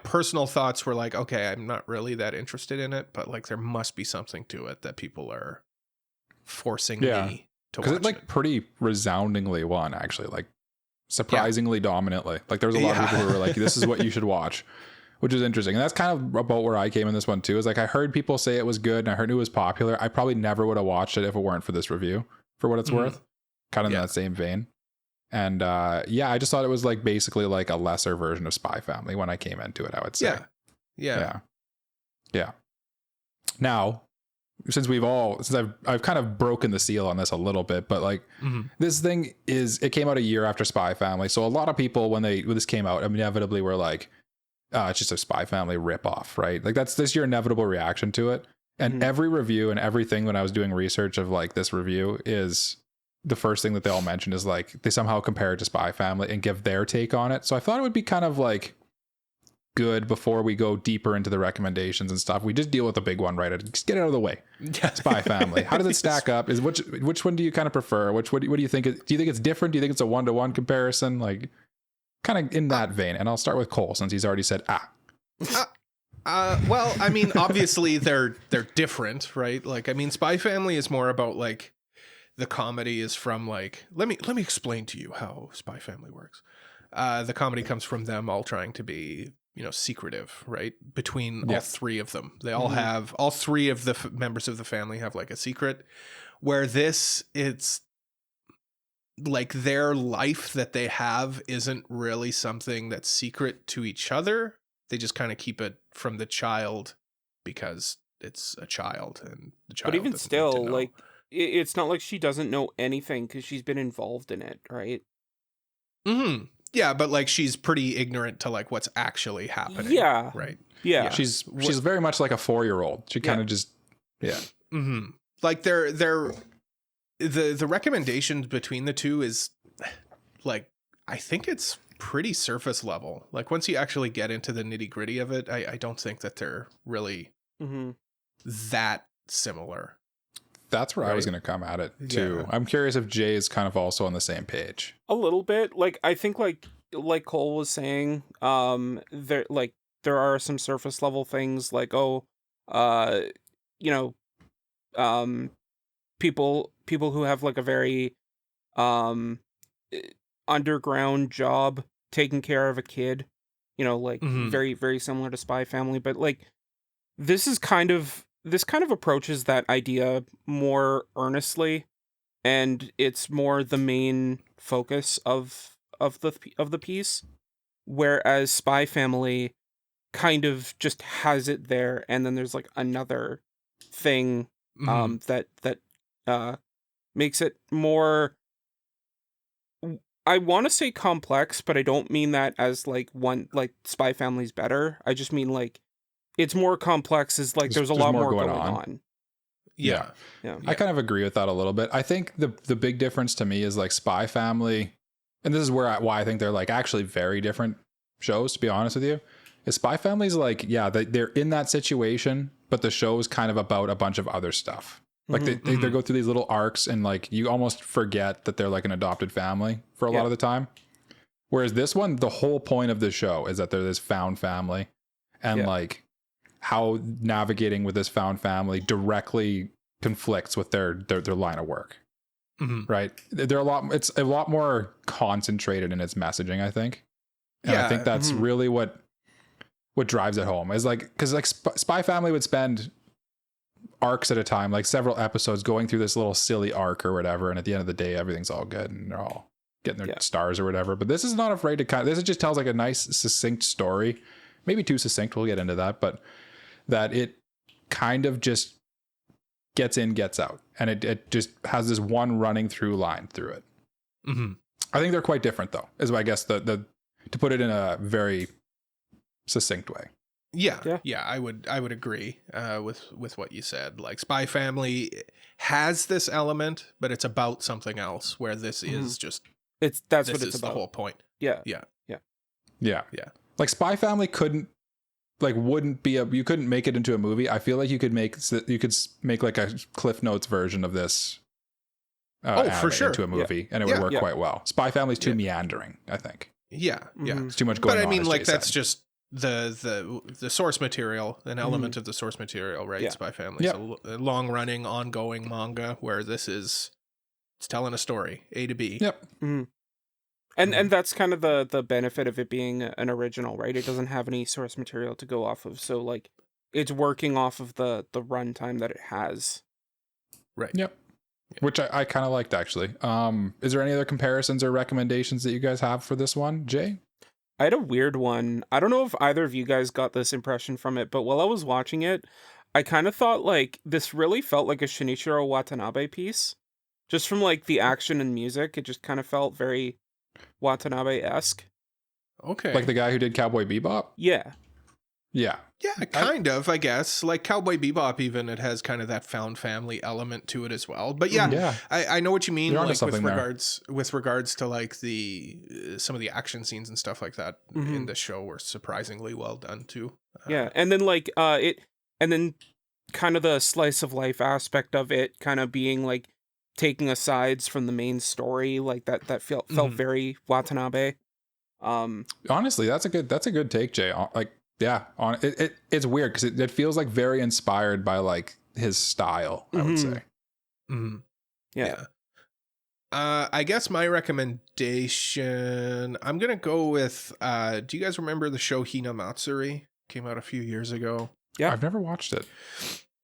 personal thoughts were like, okay, I'm not really that interested in it, but like there must be something to it that people are forcing me to watch. Because it like pretty resoundingly won, actually, like surprisingly dominantly. Like there was a lot of people who were like, this is what you should watch, which is interesting. And that's kind of about where I came in this one too. Is like I heard people say it was good and I heard it was popular. I probably never would have watched it if it weren't for this review, for what it's worth. Kind of in that same vein. And I just thought it was like basically like a lesser version of Spy Family when I came into it, I would say. Yeah. Now, since I've kind of broken the seal on this a little bit, but like this thing it came out a year after Spy Family. So a lot of people when this came out inevitably were like, it's just a Spy Family ripoff, right? Like that's your inevitable reaction to it. And every review and everything when I was doing research of like this review is the first thing that they all mentioned is like they somehow compare it to Spy Family and give their take on it. So I thought it would be kind of like good before we go deeper into the recommendations and stuff. We just deal with the big one, right? Just get it out of the way. Spy Family. How does it stack up? Is which one do you kind of prefer? What do you think? Do you think it's different? Do you think it's a 1-to-1 comparison? Like kind of in that vein. And I'll start with Cole since he's already said well, I mean, obviously they're different, right? Like, I mean, Spy Family is more about like the comedy is from like, let me explain to you how Spy Family works. The comedy comes from them all trying to be, secretive, right? Between all three of them. They all have, all three of the members of the family have like a secret, where it's like their life that they have isn't really something that's secret to each other. They just kind of keep it from the child because it's a child and the child. But even still, like, it's not like she doesn't know anything because she's been involved in it, right? Yeah, but like she's pretty ignorant to like what's actually happening. Yeah. Right. Yeah. She's very much like a 4-year-old. She kind of just Like the recommendations between the two is like, I think it's pretty surface level. Like once you actually get into the nitty-gritty of it, I don't think that they're really that similar. That's where I was going to come at it too. I'm curious if Jay is kind of also on the same page. A little bit. Like I think like Cole was saying, there are some surface level things like people who have like a very underground job taking care of a kid, very, very similar to Spy Family, but like this kind of approaches that idea more earnestly, and it's more the main focus of the piece, whereas Spy Family kind of just has it there, and then there's like another thing that makes it more, I want to say complex, but I don't mean that as like Spy Family's better. I just mean like it's more complex, is like there's a lot more going on. Yeah. I kind of agree with that a little bit. I think the big difference to me is like Spy Family, and this is why I think they're like actually very different shows, to be honest with you, is Spy Family's like, they're in that situation, but the show is kind of about a bunch of other stuff. Like they go through these little arcs, and like you almost forget that they're like an adopted family for a lot of the time. Whereas this one, the whole point of the show is that they're this found family, and like how navigating with this found family directly conflicts with their line of work. Right? It's a lot more concentrated in its messaging, I think. And I think that's really what drives it home, is like, because like Spy Family would spend arcs at a time, like several episodes going through this little silly arc or whatever, and at the end of the day everything's all good and they're all getting their stars or whatever. But this is not afraid to this just tells like a nice succinct story, maybe too succinct, we'll get into that, but that it kind of just gets in, gets out, and it just has this one running through line through it. I think they're quite different though, is I guess the to put it in a very succinct way. I would agree with what you said. Like Spy Family has this element, but it's about something else, where this is just that's what it's about. The whole point. Yeah. Like Spy Family wouldn't be you couldn't make it into a movie. I feel like you could make like a Cliff Notes version of this for sure, into a movie, and it would work quite well. Spy Family's too meandering, I think. It's too much going on. But I mean, like that's just the source material, an element of the source material, right? Spy Family is a long running, ongoing manga, where it's telling a story, A to B. And that's kind of the benefit of it being an original, right? It doesn't have any source material to go off of, so like it's working off of the runtime that it has. Right. Which I kind of liked, actually. Is there any other comparisons or recommendations that you guys have for this one, Jay? I had a weird one. I don't know if either of you guys got this impression from it, but while I was watching it, I kind of thought like this really felt like a Shinichiro Watanabe piece. Just from like the action and music, it just kind of felt very Watanabe-esque. Okay. Like the guy who did Cowboy Bebop? Yeah. Yeah, kind of, I guess. Like Cowboy Bebop, even, it has kind of that found family element to it as well. But I know what you mean. Like with regards to like some of the action scenes and stuff like that in the show were surprisingly well done too. And then like and then kind of the slice of life aspect of it, kind of being like taking asides from the main story, like that felt very Watanabe. Honestly, that's a good take, Jay. Like. Yeah, it's weird because it feels like very inspired by like his style, I would say. Yeah. I guess my recommendation, I'm gonna go with. Do you guys remember the show Hinamatsuri? Came out a few years ago. Yeah, I've never watched it.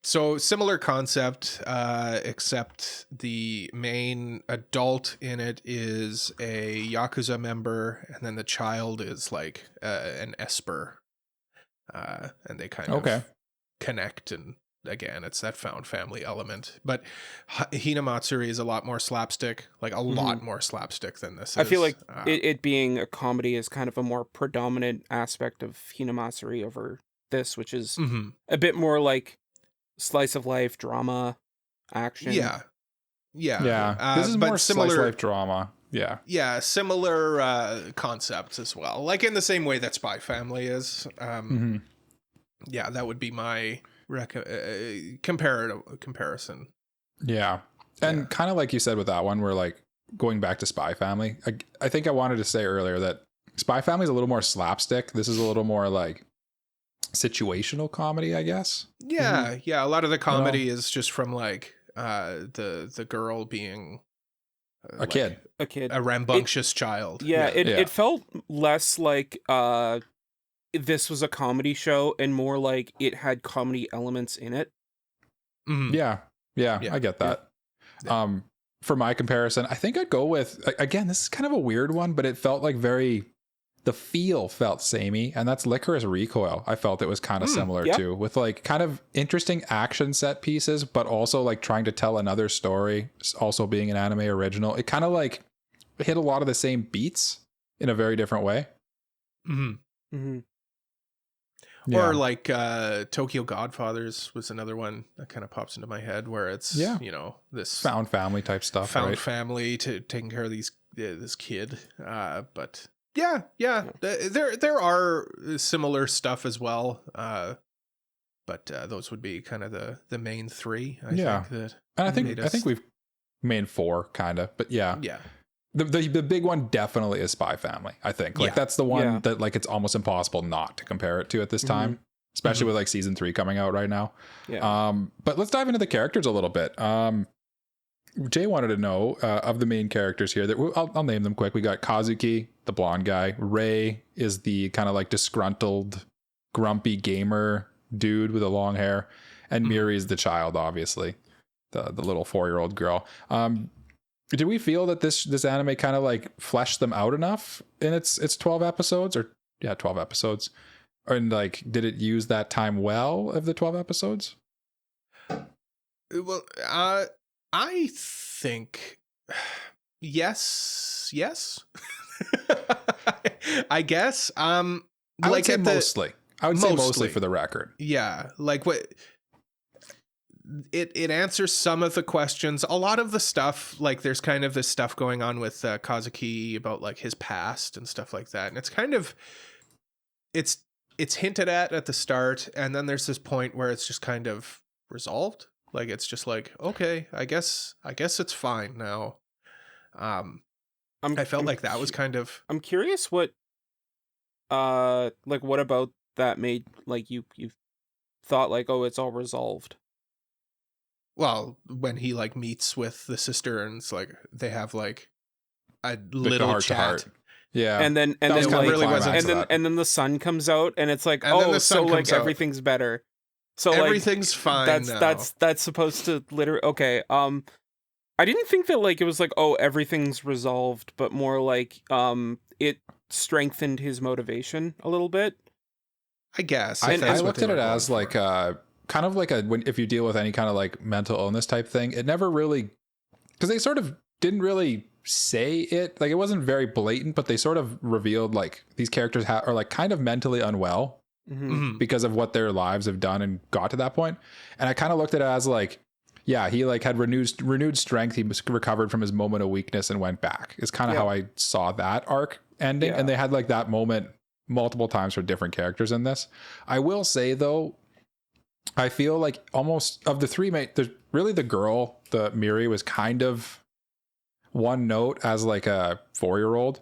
So similar concept, except the main adult in it is a Yakuza member, and then the child is like an Esper. And they kind of connect, and again, it's that found family element. But Hinamatsuri is a lot more slapstick, like a lot more slapstick than this is. I feel like it being a comedy is kind of a more predominant aspect of Hinamatsuri over this, which is a bit more like slice of life drama action. This is more similar slice of life drama. Yeah, similar concepts as well. Like in the same way that Spy Family is. Yeah, that would be my comparison. Yeah. And kind of like you said with that one, we're like going back to Spy Family. I think I wanted to say earlier that Spy Family is a little more slapstick. This is a little more like situational comedy, I guess. Yeah. A lot of the comedy is just from like the girl being a kid, a rambunctious child. It felt less like this was a comedy show and more like it had comedy elements in it. Yeah, I get that. For my comparison, I think I'd go with, again, this is kind of a weird one, but it felt like very the feel felt samey, and that's Licorice Recoil. I felt it was kind of similar to, with like kind of interesting action set pieces, but also like trying to tell another story, also being an anime original. It kind of like hit a lot of the same beats in a very different way. Or like Tokyo Godfathers was another one that kind of pops into my head, where it's this found family type stuff, family to taking care of this kid. But there are similar stuff as well. But those would be kind of the main three. I think that, and I think we've main four kind of, but yeah. The big one definitely is Spy Family, I think. Like that's the one that like it's almost impossible not to compare it to at this time, especially with like season 3 coming out right now. But let's dive into the characters a little bit. Jay wanted to know of the main characters here that I'll name them quick. We got Kazuki, the blonde guy. Ray is the kind of like disgruntled, grumpy gamer dude with the long hair, and Miri is the child, obviously, the little 4-year-old girl. Do we feel that this anime kind of like fleshed them out enough in its 12 episodes, or 12 episodes, and like did it use that time well of the 12 episodes? Well, I think yes. I guess. I would say mostly. I would say mostly for the record. Yeah, like what. It answers some of the questions. A lot of the stuff, like there's kind of this stuff going on with Kazuki about like his past and stuff like that. And it's kind of, it's hinted at the start. And then there's this point where it's just kind of resolved. Like, it's just like, okay, I guess it's fine now. I felt like that was kind of, I'm curious what about that made like you thought like, oh, it's all resolved. Well, when he like meets with the sister and it's like they have like a little chat. Yeah. And then the sun comes out and it's like, everything's better. So everything's fine. That's supposed to literally okay. I didn't think that like it was like, oh, everything's resolved, but more like it strengthened his motivation a little bit. I guess. I looked at it as like kind of like if you deal with any kind of like mental illness type thing, it never really, because they sort of didn't really say it, like it wasn't very blatant, but they sort of revealed like these characters are like kind of mentally unwell because of what their lives have done and got to that point. And I kind of looked at it as like, yeah, he like had renewed strength. He was recovered from his moment of weakness and went back. Is kind of how I saw that arc ending. And they had like that moment multiple times for different characters in this. I will say though, I feel like almost of the three there's really the girl, the Miri, was kind of one note as like a 4-year-old.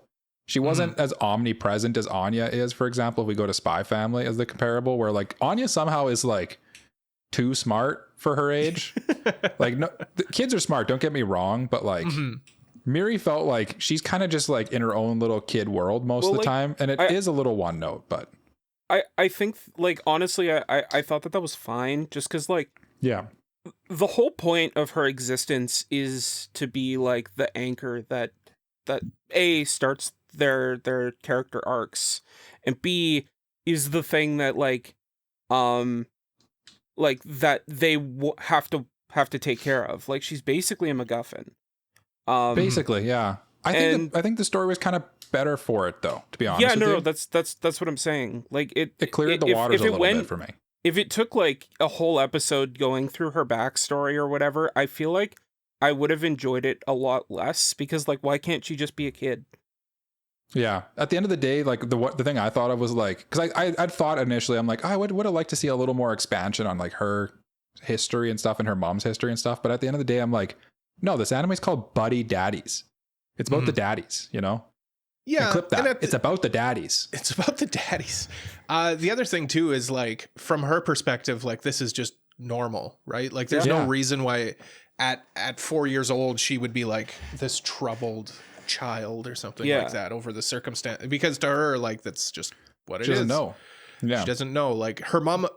She wasn't as omnipresent as Anya is, for example, if we go to Spy Family as the comparable, where like Anya somehow is like too smart for her age. Like, no, the kids are smart, don't get me wrong, but like Miri felt like she's kind of just like in her own little kid world most of the time, and it is a little one note, but I think like honestly I thought that was fine, just because like the whole point of her existence is to be like the anchor that A, starts their character arcs, and B, is the thing that like that they have to take care of. Like, she's basically a MacGuffin. Basically, yeah. I think the story was kind of better for it, though, to be honest. Yeah, no, that's what I'm saying. Like it cleared the waters a little bit for me. If it took like a whole episode going through her backstory or whatever, I feel like I would have enjoyed it a lot less, because like, why can't she just be a kid? Yeah. At the end of the day, like the thing I thought of was like, because I'd thought initially, I'm like, I would have liked to see a little more expansion on like her history and stuff and her mom's history and stuff. But at the end of the day, I'm like, no, this anime is called Buddy Daddies. It's about the daddies, you know? Yeah. And clip that. It's about the daddies. It's about the daddies. The other thing too is like, from her perspective, like this is just normal, right? Like there's no reason why at 4 years old, she would be like this troubled child or something like that over the circumstance, because to her, like, that's just what it is. She doesn't know. Yeah. She doesn't know. Like her mom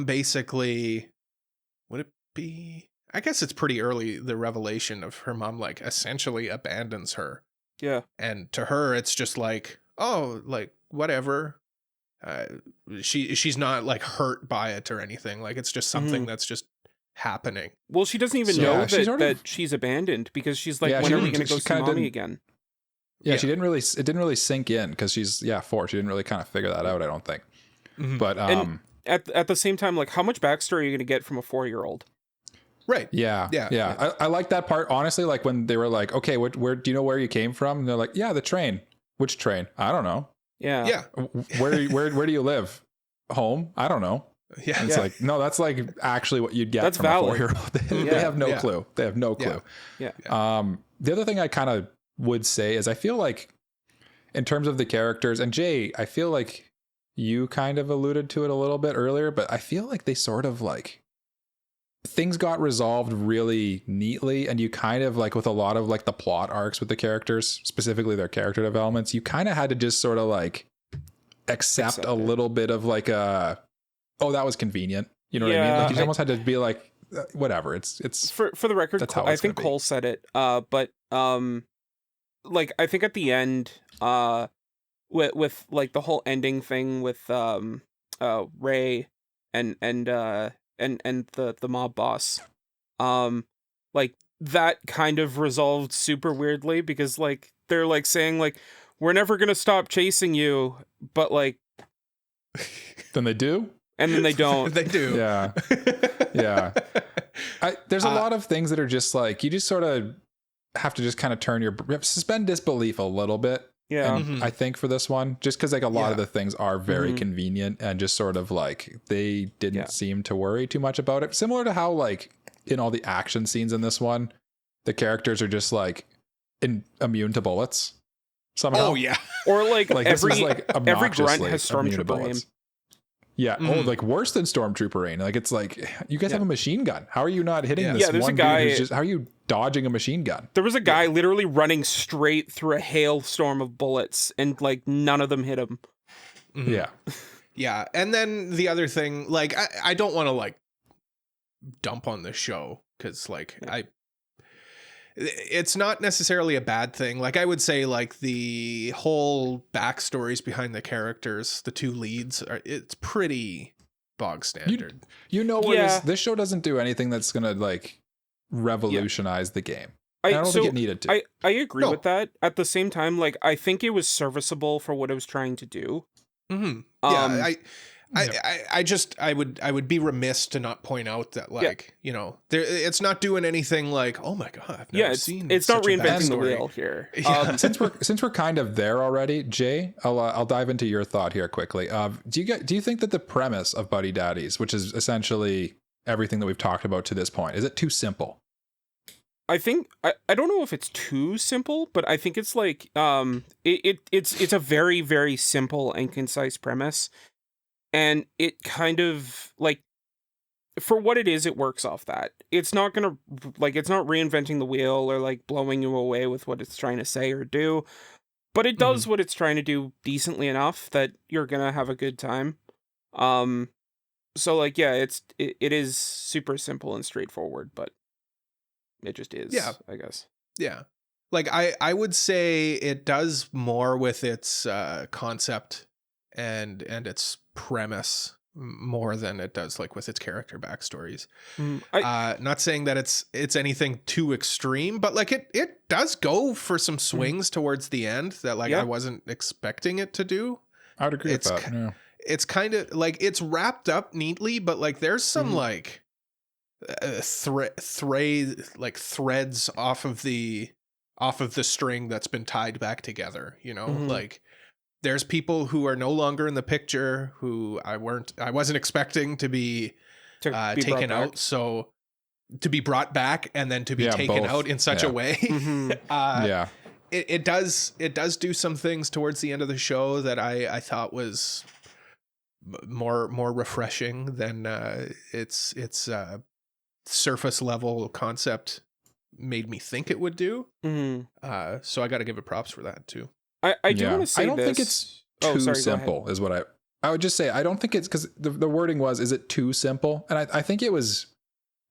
basically, would it be, I guess it's pretty early, the revelation of her mom, like, essentially abandons her. Yeah. And to her, it's just like, oh, like whatever. She's not like hurt by it or anything. Like it's just something that's just happening. Well, she doesn't even know that she's abandoned because she's like, when are we going to go see mommy again? Yeah, she didn't really. It didn't really sink in because she's 4. She didn't really kind of figure that out. I don't think. But and at the same time, like, how much backstory are you going to get from a 4-year-old? Right. Yeah. I like that part, honestly. Like when they were like, okay, where do you know where you came from? And they're like, yeah, the train. Which train? I don't know. Yeah. Where do you live? Home? I don't know. Yeah. And it's like, no, that's like actually what you'd get that's from valid. a 4-year-old. They have no clue. They have no clue. Yeah. The other thing I kind of would say is I feel like in terms of the characters, and Jay, I feel like you kind of alluded to it a little bit earlier, but I feel like they sort of like things got resolved really neatly, and you kind of like with a lot of like the plot arcs with the characters, specifically their character developments, you kind of had to just sort of like accept a little bit of like that was convenient. You know what I mean? Like you almost had to be like, whatever. It's for the record. I think Cole said it. But like I think at the end, with like the whole ending thing with Ray and the mob boss, like that kind of resolved super weirdly because like they're like saying like we're never gonna stop chasing you, but like then they do, and then they don't. They do. Yeah. There's a lot of things that are just like you just sort of have to just kind of suspend disbelief a little bit. Yeah. And I think for this one, just because like a lot of the things are very convenient and just sort of like they didn't seem to worry too much about it. Similar to how like in all the action scenes in this one, the characters are just like immune to bullets somehow. Oh yeah. Or like every grunt has stormtrooper aim. Yeah. Oh, like worse than stormtrooper aim. Like it's like you guys have a machine gun. How are you not hitting this one guy who's just? How are you dodging a machine gun? There was a guy literally running straight through a hailstorm of bullets, and like none of them hit him. Yeah. Yeah. And then the other thing, like I don't want to like dump on this show because like it's not necessarily a bad thing. Like I would say like the whole backstories behind the characters, the two leads, it's pretty bog standard. You know what this show doesn't do anything that's going to like revolutionize the game. I don't think it needed to. I agree with that. At the same time, like I think it was serviceable for what it was trying to do. I would be remiss to not point out that like you know it's not doing anything like oh my god I've never seen it's not reinventing the wheel here. Since we're kind of there already, Jay, I'll dive into your thought here quickly. Do you think that the premise of Buddy Daddies, which is essentially everything that we've talked about to this point, is it too simple? I think I don't know if it's too simple, but I think it's like it's a very, very simple and concise premise. And it kind of like for what it is, it works off that. It's not gonna like it's not reinventing the wheel or like blowing you away with what it's trying to say or do, but it does what it's trying to do decently enough that you're gonna have a good time. So like it is super simple and straightforward, but it just is. Yeah, I guess. Yeah, like I would say it does more with its concept and its premise more than it does like with its character backstories. Not saying that it's anything too extreme, but like it does go for some swings towards the end that like I wasn't expecting it to do. I would agree with that. Yeah. It's kind of like it's wrapped up neatly, but like there's some like threads off of the string that's been tied back together, you know, like there's people who are no longer in the picture who I wasn't expecting to be taken out. So to be brought back and then to be taken out in such a way. It does do some things towards the end of the show that I thought was more refreshing than its surface level concept made me think it would do. So I got to give it props for that too. I do want to say I don't think it's too simple is what I would just say. I don't think it's because the wording was, is it too simple? And I think it was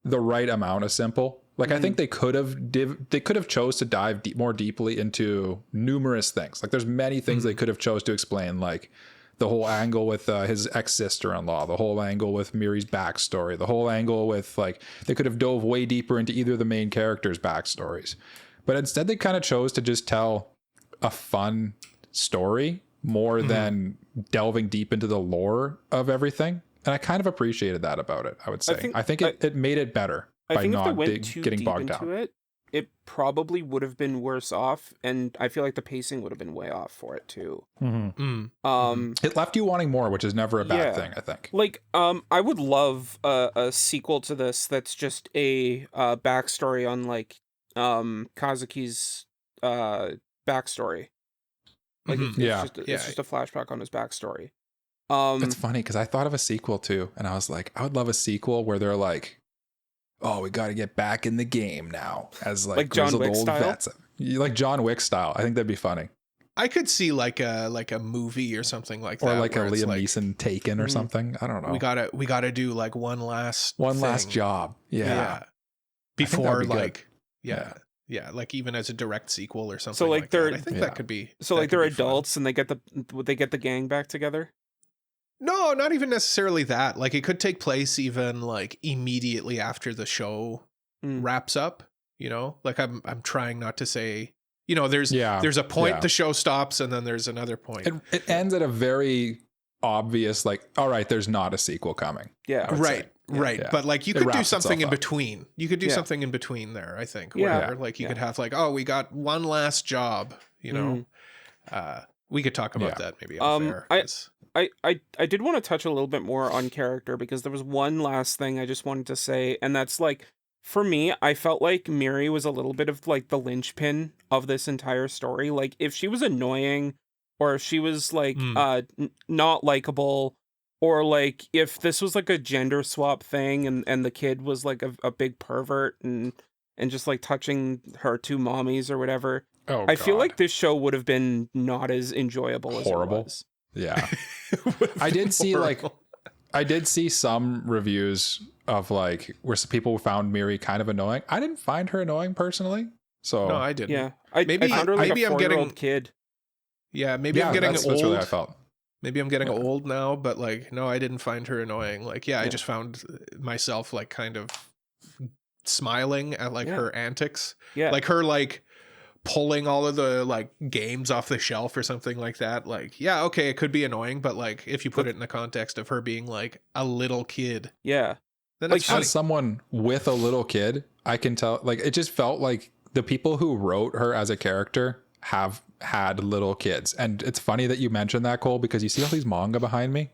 the right amount of simple. Like I think they could have chose to dive more deeply into numerous things. Like there's many things they could have chose to explain, like the whole angle with his ex-sister-in-law, the whole angle with Miri's backstory, the whole angle with like they could have dove way deeper into either of the main characters' backstories. But instead they kind of chose to just tell a fun story more than delving deep into the lore of everything. And I kind of appreciated that about it, I would say. I think it made it better by not getting bogged down. It probably would have been worse off, and I feel like the pacing would have been way off for it too. It left you wanting more, which is never a bad thing, I think. Like, I would love a sequel to this that's just a backstory on like Kazuki's backstory. Like, it's just a flashback on his backstory. It's funny because I thought of a sequel too, and I was like, I would love a sequel where they're like, oh, we got to get back in the game now as like John Wick old style, vets, like John Wick style. I think that'd be funny. I could see like a movie or something like that, or like a Liam Neeson Taken or something. I don't know. We gotta do like one last job. Yeah. Before like like even as a direct sequel or something. So like that. I think that could be. So like they're adults and they get the gang back together. No, not even necessarily that. Like it could take place even like immediately after the show wraps up, you know? Like I'm trying not to say, you know, there's a point the show stops and then there's another point. It ends at a very obvious like, all right, there's not a sequel coming. Yeah. Right. Yeah. But like you could do something in between. You could do something in between there, I think. Where like you could have like, oh, we got one last job, you know. We could talk about that maybe off air. I did want to touch a little bit more on character because there was one last thing I just wanted to say, and that's like, for me, I felt like Miri was a little bit of like the linchpin of this entire story. Like if she was annoying, or if she was like not likable, or like if this was like a gender swap thing and the kid was like a big pervert and just like touching her two mommies or whatever. I feel like this show would have been not as enjoyable as it was. Yeah. I did see some reviews of like where some people found Miri kind of annoying. I didn't find her annoying personally. So no, I didn't. Yeah. I found her like maybe a 4-year-old kid. Yeah, maybe I'm getting old. That's really how I felt. Maybe I'm getting old now, but like no, I didn't find her annoying. Like I just found myself like kind of smiling at like her antics. Yeah. Like her like pulling all of the like games off the shelf or something like that. Like, yeah, okay, it could be annoying, but like if you put it in the context of her being like a little kid. Yeah. Then like as someone with a little kid, I can tell like it just felt like the people who wrote her as a character have had little kids. And it's funny that you mentioned that, Cole, because you see all these manga behind me.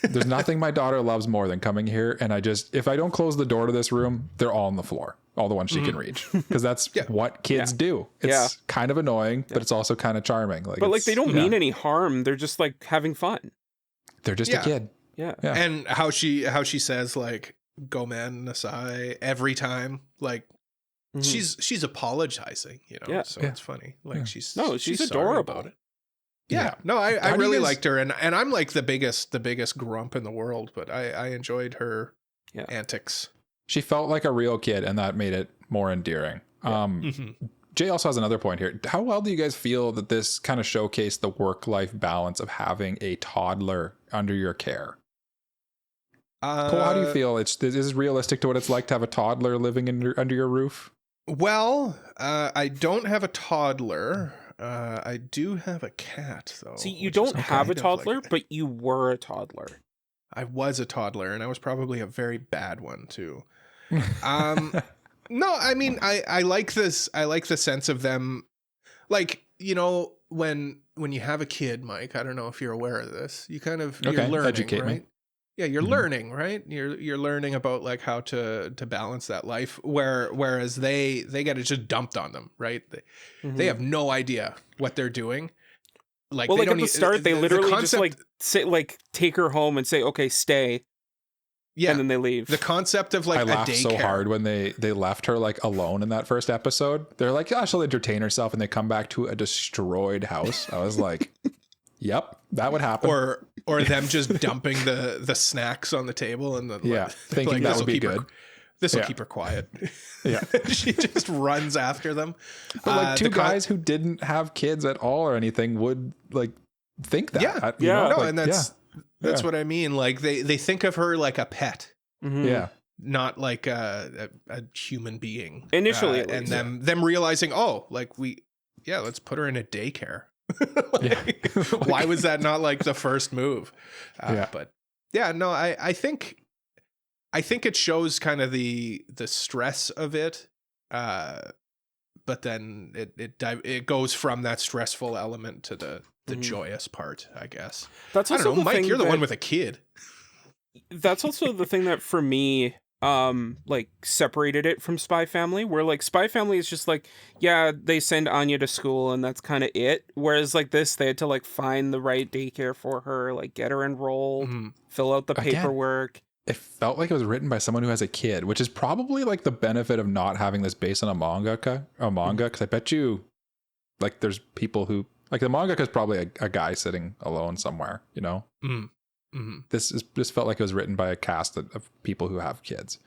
There's nothing my daughter loves more than coming here. And if I don't close the door to this room, they're all on the floor. All the ones she can reach, because that's what kids do. It's kind of annoying, but it's also kind of charming. Like, but like they don't mean any harm. They're just like having fun. They're just a kid. Yeah. And how she says like "Gomen Nasai" every time, like she's apologizing, you know. So it's funny. Like she's adorable about it. Yeah. No, I really liked her, and I'm like the biggest grump in the world, but I enjoyed her antics. She felt like a real kid, and that made it more endearing. Jay also has another point here. How well do you guys feel that this kind of showcased the work-life balance of having a toddler under your care? Cole, how do you feel? Is this realistic to what it's like to have a toddler living under your roof? Well, I don't have a toddler. I do have a cat, though. See, you don't have a toddler, but you were a toddler. I was a toddler, and I was probably a very bad one too. No, I mean, I like this. I like the sense of them, like, you know, when you have a kid, Mike. I don't know if you're aware of this. You kind of you're learning, educate right? me. Yeah, you're learning, right? You're learning about like how to balance that life. Whereas they get it just dumped on them, right? They have no idea what they're doing. Like, well, like at the start, they literally just like say, like take her home and say, "Okay, stay." Yeah, and then they leave. The concept of like I a laughed daycare. so hard when they left her like alone in that first episode. They're like, "Oh, she'll entertain herself," and they come back to a destroyed house. I was like, "Yep, that would happen." Or them just dumping the snacks on the table and thinking like, that would be good. This will keep her quiet. Yeah. She just runs after them. But like two guys who didn't have kids at all or anything would like think that. Yeah. You know? No, like, and that's what I mean. Like they think of her like a pet. Mm-hmm. Yeah. Not like a human being. Initially, and them realizing, let's put her in a daycare. Why was that not like the first move? But yeah, no, I think it shows kind of the stress of it, but then it goes from that stressful element to the joyous part, I guess. That's also I don't know, Mike, you're the one with a kid. That's also the thing that for me like separated it from Spy Family, where like Spy Family is just like, yeah, they send Anya to school and that's kind of it, whereas like this, they had to like find the right daycare for her, like get her enrolled, fill out the paperwork. It felt like it was written by someone who has a kid, which is probably like the benefit of not having this based on a manga, because I bet you like there's people who like the mangaka is probably a guy sitting alone somewhere, you know. This felt like it was written by a cast of people who have kids.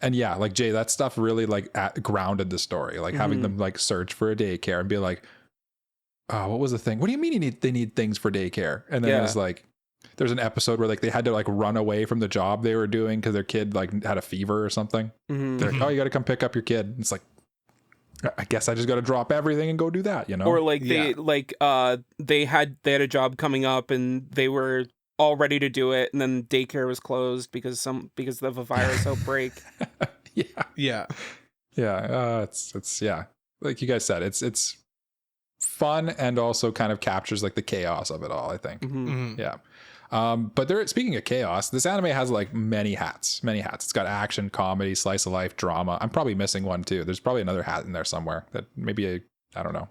And yeah, like Jay, that stuff really like grounded the story, like having them like search for a daycare and be like, oh, what was the thing? What do you mean they need things for daycare? And then it was like, there's an episode where like they had to like run away from the job they were doing because their kid like had a fever or something. They're like, oh, you got to come pick up your kid. And it's like, I guess I just got to drop everything and go do that, you know? Or like they had a job coming up and they were all ready to do it, and then daycare was closed because of a virus outbreak. It's like you guys said, it's fun and also kind of captures like the chaos of it all, I think. But speaking of chaos, this anime has like many hats. It's got action, comedy, slice of life, drama. I'm probably missing one too. There's probably another hat in there somewhere, that maybe a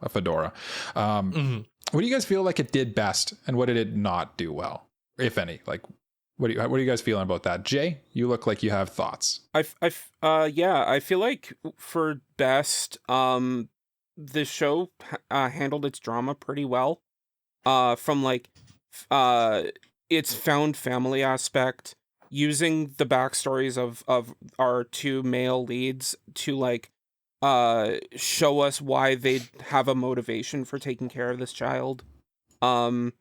fedora. What do you guys feel like it did best, and what did it not do well, if any? Like, what are you guys feeling about that? Jay, you look like you have thoughts. I feel like for best, the show handled its drama pretty well. From like its found family aspect, using the backstories of our two male leads to like show us why they have a motivation for taking care of this child, and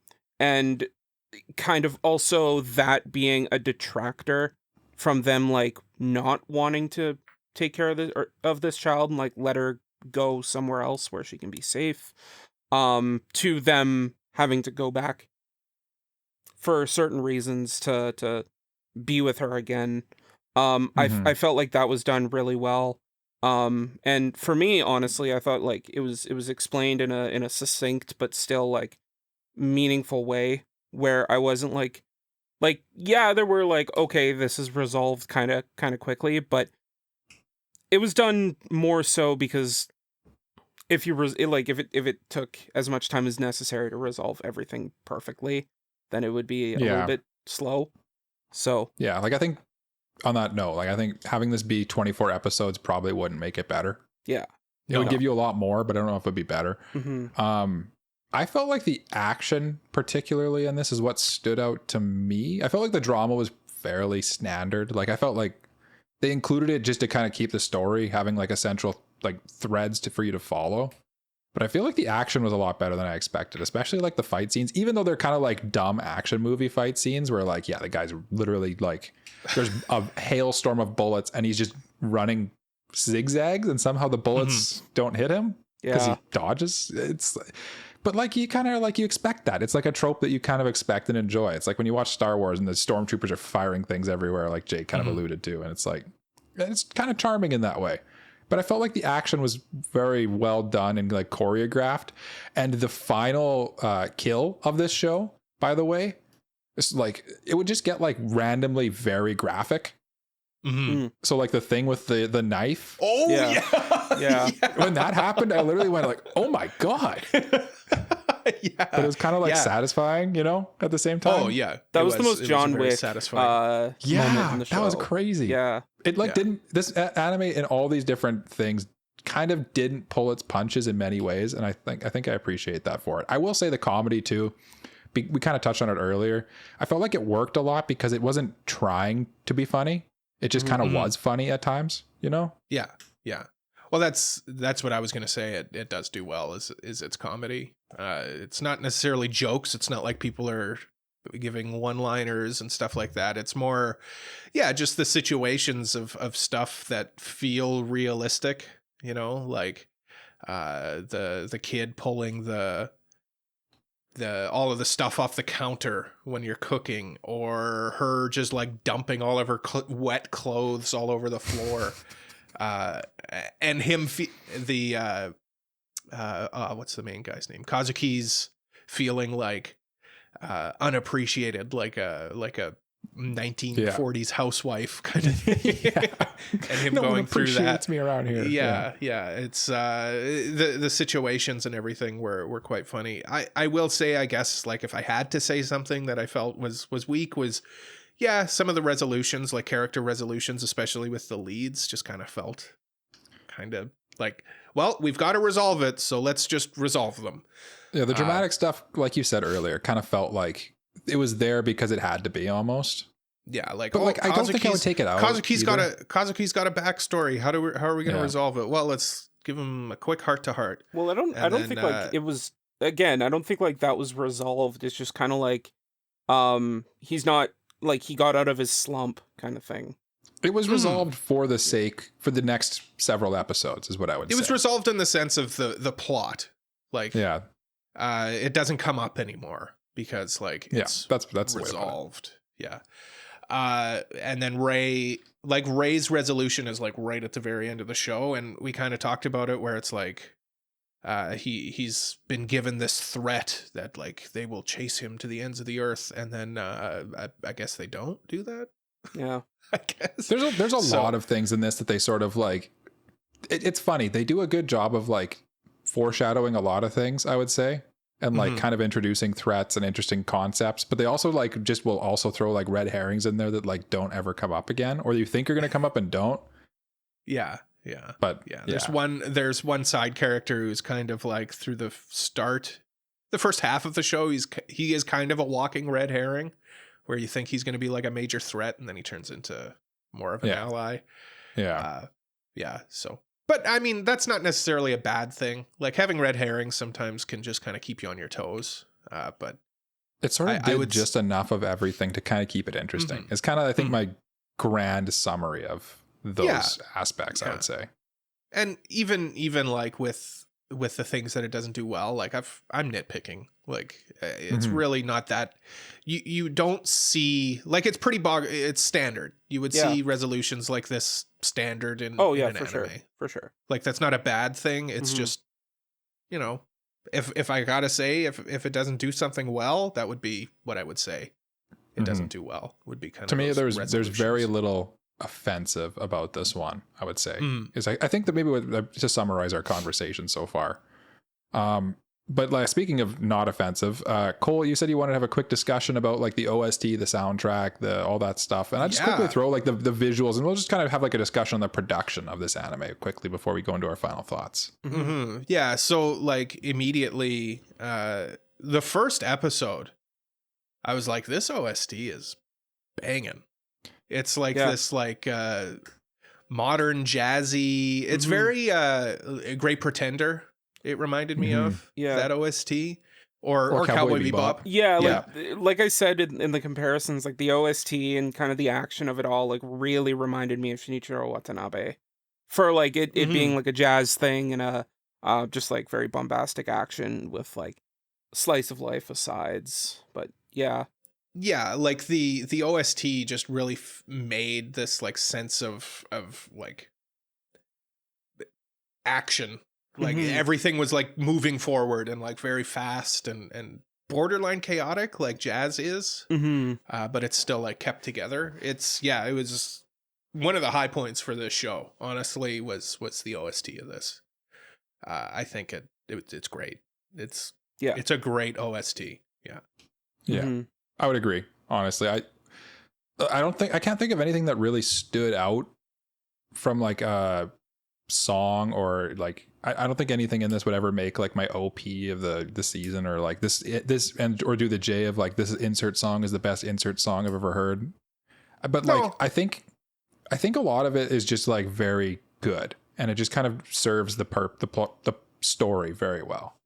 kind of also that being a detractor from them like not wanting to take care of this child and like let her go somewhere else where she can be safe, to them having to go back for certain reasons to be with her again. I felt like that was done really well. And for me, honestly, I thought like it was explained in a succinct but still like meaningful way, where I wasn't like yeah, there were like, okay, this is resolved kind of quickly, but it was done more so because if it took as much time as necessary to resolve everything perfectly, then it would be a little bit slow. So yeah, like I think on that note, like I think having this be 24 episodes probably wouldn't make it better. Yeah, it would give you a lot more, but I don't know if it'd be better. I felt like the action, particularly in this, is what stood out to me. I felt like the drama was fairly standard. Like I felt like they included it just to kind of keep the story having like essential like threads for you to follow. But I feel like the action was a lot better than I expected, especially like the fight scenes, even though they're kind of like dumb action movie fight scenes where like, yeah, the guy's literally like, there's a hailstorm of bullets and he's just running zigzags and somehow the bullets don't hit him because he dodges. But like you kind of like you expect that. It's like a trope that you kind of expect and enjoy. It's like when you watch Star Wars and the stormtroopers are firing things everywhere, like Jake kind of alluded to, and it's like it's kind of charming in that way. But I felt like the action was very well done and like choreographed. And the final kill of this show, by the way, it's like it would just get like randomly very graphic. So like the thing with the knife. Oh yeah. When that happened, I literally went like, "Oh my god." But it was kind of like satisfying, you know, at the same time. Oh yeah, that was the most John Wick satisfying. moment in the show. That was crazy. Yeah, it like didn't this anime and all these different things kind of didn't pull its punches in many ways, and I think I appreciate that for it. I will say the comedy too. We kind of touched on it earlier. I felt like it worked a lot because it wasn't trying to be funny. it just kind of was funny at times, you know? Yeah. Well, that's what I was going to say. It does do well is its comedy. It's not necessarily jokes. It's not like people are giving one-liners and stuff like that. It's more, just the situations of stuff that feel realistic, you know, like the kid pulling the all of the stuff off the counter when you're cooking, or her just like dumping all of her wet clothes all over the floor. And him, what's the main guy's name? Kazuki's feeling like unappreciated, like a 1940s housewife kind of thing. And him going through that. Me around here. Yeah. It's the situations and everything were quite funny. I will say, I guess, like if I had to say something that I felt was weak was, some of the resolutions, like character resolutions, especially with the leads, just kind of felt kind of like, well, we've got to resolve it, so let's just resolve them. Yeah, the dramatic stuff, like you said earlier, kind of felt like it was there because it had to be almost. Yeah, like, but like I don't think I would take it out. Kazuki's got a backstory. How are we going to resolve it? Well, let's give him a quick heart to heart. Well, I don't think like it was, again, I don't think like that was resolved. It's just kind of like he's not, like, he got out of his slump kind of thing. It was resolved for the next several episodes, is what I would say. It was resolved in the sense of the plot. Like, it doesn't come up anymore because, like, it's that's resolved. Yeah. And then Ray's resolution is like right at the very end of the show, and we kind of talked about it where it's like he's been given this threat that like they will chase him to the ends of the earth, and then I guess they don't do that. Yeah. I guess there's a lot of things in this that they sort of like it's funny. They do a good job of like foreshadowing a lot of things, I would say, and like kind of introducing threats and interesting concepts, but they also like just will also throw like red herrings in there that like don't ever come up again, or you think are going to come up and don't. Yeah. But there's one side character who's kind of like through the first half of the show, he is kind of a walking red herring, where you think he's going to be like a major threat, and then he turns into more of an ally. So, but I mean, that's not necessarily a bad thing. Like having red herrings sometimes can just kind of keep you on your toes. But it sort of did just enough of everything to kind of keep it interesting. It's kind of, I think, my grand summary of those aspects, I would say. And even like with the things that it doesn't do well, like I'm nitpicking. Like it's really not that you don't see, like, it's pretty it's standard. You would see resolutions like this standard in an anime. For sure. Like that's not a bad thing. It's just, you know, if I gotta say, if it doesn't do something well, that would be what I would say. It doesn't do well would be kind of, to me, there's very little offensive about this one, I would say. Is I think that maybe to summarize our conversation so far. But like, speaking of not offensive, Cole, you said you wanted to have a quick discussion about like the OST, the soundtrack, all that stuff. And I just quickly throw like the visuals, and we'll just kind of have like a discussion on the production of this anime quickly before we go into our final thoughts. Yeah. So like immediately, the first episode, I was like, this OST is banging. It's like this like modern jazzy. It's very a Great Pretender. It reminded me of that OST or Cowboy Bebop. Yeah, like I said in the comparisons, like the OST and kind of the action of it all, like really reminded me of Shinichiro Watanabe for like it being like a jazz thing and a just like very bombastic action with like slice of life asides. But yeah, like the OST just really made this like sense of like action. Like everything was like moving forward and like very fast and borderline chaotic, like jazz is, but it's still like kept together. It was one of the high points for this show, honestly, was the OST of this. I think it's great. It's a great OST. I would agree, honestly. I can't think of anything that really stood out from like a song, or like I don't think anything in this would ever make like my OP of the season, or like this and or do the J of like this insert song is the best insert song I've ever heard. But like I think I think a lot of it is just like very good, and it just kind of serves the story very well.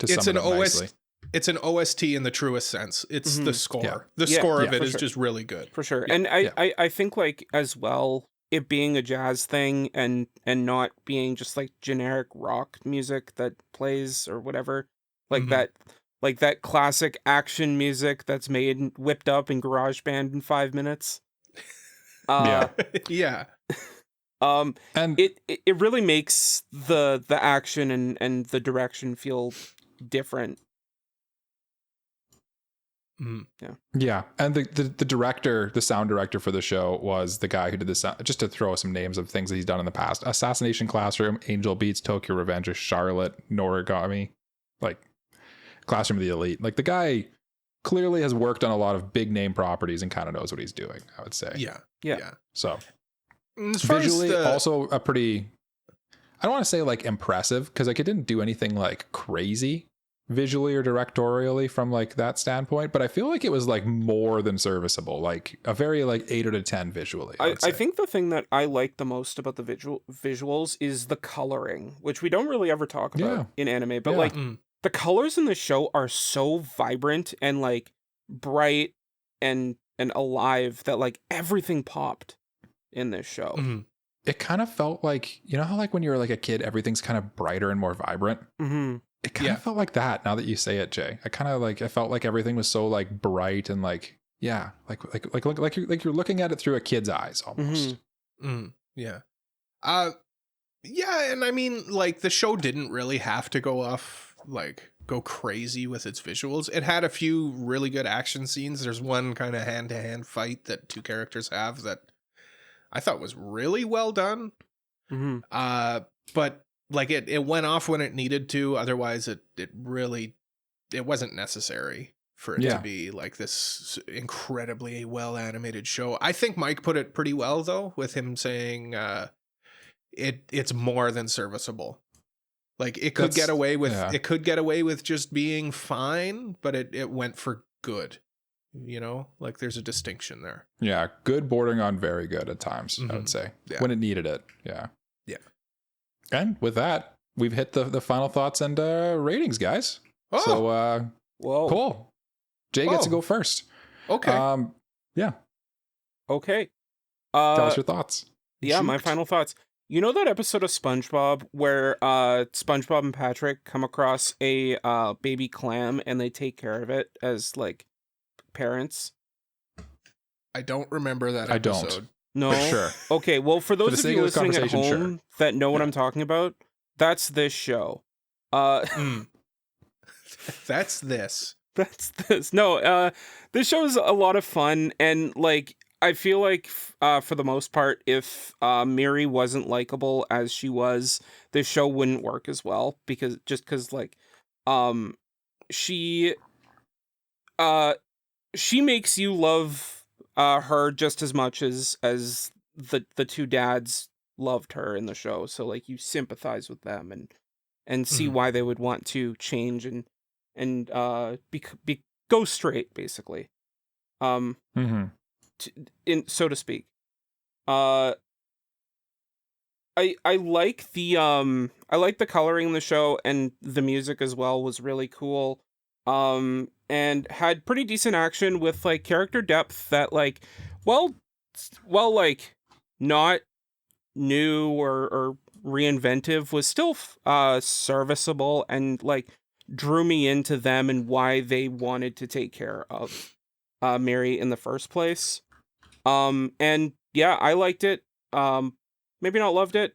It's an OST. It's an OST in the truest sense. It's the score. Yeah. The score of it is just really good. For sure. Yeah. And I think like as well, it being a jazz thing and not being just like generic rock music that plays or whatever, like that classic action music that's whipped up in GarageBand in 5 minutes. Yeah. And it really makes the action and the direction feel different. Yeah, and the director, the sound director for the show was the guy who did this. Just to throw some names of things that he's done in the past: Assassination Classroom, Angel Beats, Tokyo Revengers, Charlotte, Noragami, like Classroom of the Elite. Like the guy clearly has worked on a lot of big name properties and kind of knows what he's doing, I would say. Yeah. So visually, also a pretty, I don't want to say like impressive, because like it didn't do anything like crazy visually or directorially from like that standpoint, but I feel like it was like more than serviceable, like a very like 8 out of 10 visually. I think the thing that I like the most about the visuals is the coloring, which we don't really ever talk about in anime, but like the colors in the show are so vibrant and like bright and alive that like everything popped in this show. It kind of felt like, you know how like when you're like a kid everything's kind of brighter and more vibrant. It kind of felt like that now that you say it, Jay. I felt like everything was so like bright and like like you're looking at it through a kid's eyes almost. Yeah, and I mean, like the show didn't really have to go crazy with its visuals. It had a few really good action scenes. There's one kind of hand-to-hand fight that two characters have that I thought was really well done. But like it went off when it needed to. Otherwise, it wasn't necessary for it to be like this incredibly well animated show. I think Mike put it pretty well though, with him saying it's more than serviceable. Like it could get away with just being fine, but it went for good. You know, like there's a distinction there. Yeah, good bordering on very good at times, I would say, when it needed it. Yeah. And with that, we've hit the final thoughts and ratings, guys. So, cool. Jay gets to go first. Okay. Yeah. Okay. Tell us your thoughts. Yeah, my final thoughts. You know that episode of SpongeBob where SpongeBob and Patrick come across a baby clam and they take care of it as like parents? I don't remember that episode. I don't. No. Sure. Okay, well, for those of you listening at home that know what I'm talking about, that's this show. That's this. That's this. No, this show is a lot of fun, and like I feel like for the most part, if Miri wasn't likable as she was, this show wouldn't work as well, because like she makes you love her just as much as the two dads loved her in the show. So like you sympathize with them and see why they would want to change and go straight, basically. So to speak. I like the coloring in the show, and the music as well was really cool. And had pretty decent action with like character depth that like well like not new or reinventive, was still serviceable and like drew me into them and why they wanted to take care of Mary in the first place. And yeah, I liked it. Maybe not loved it,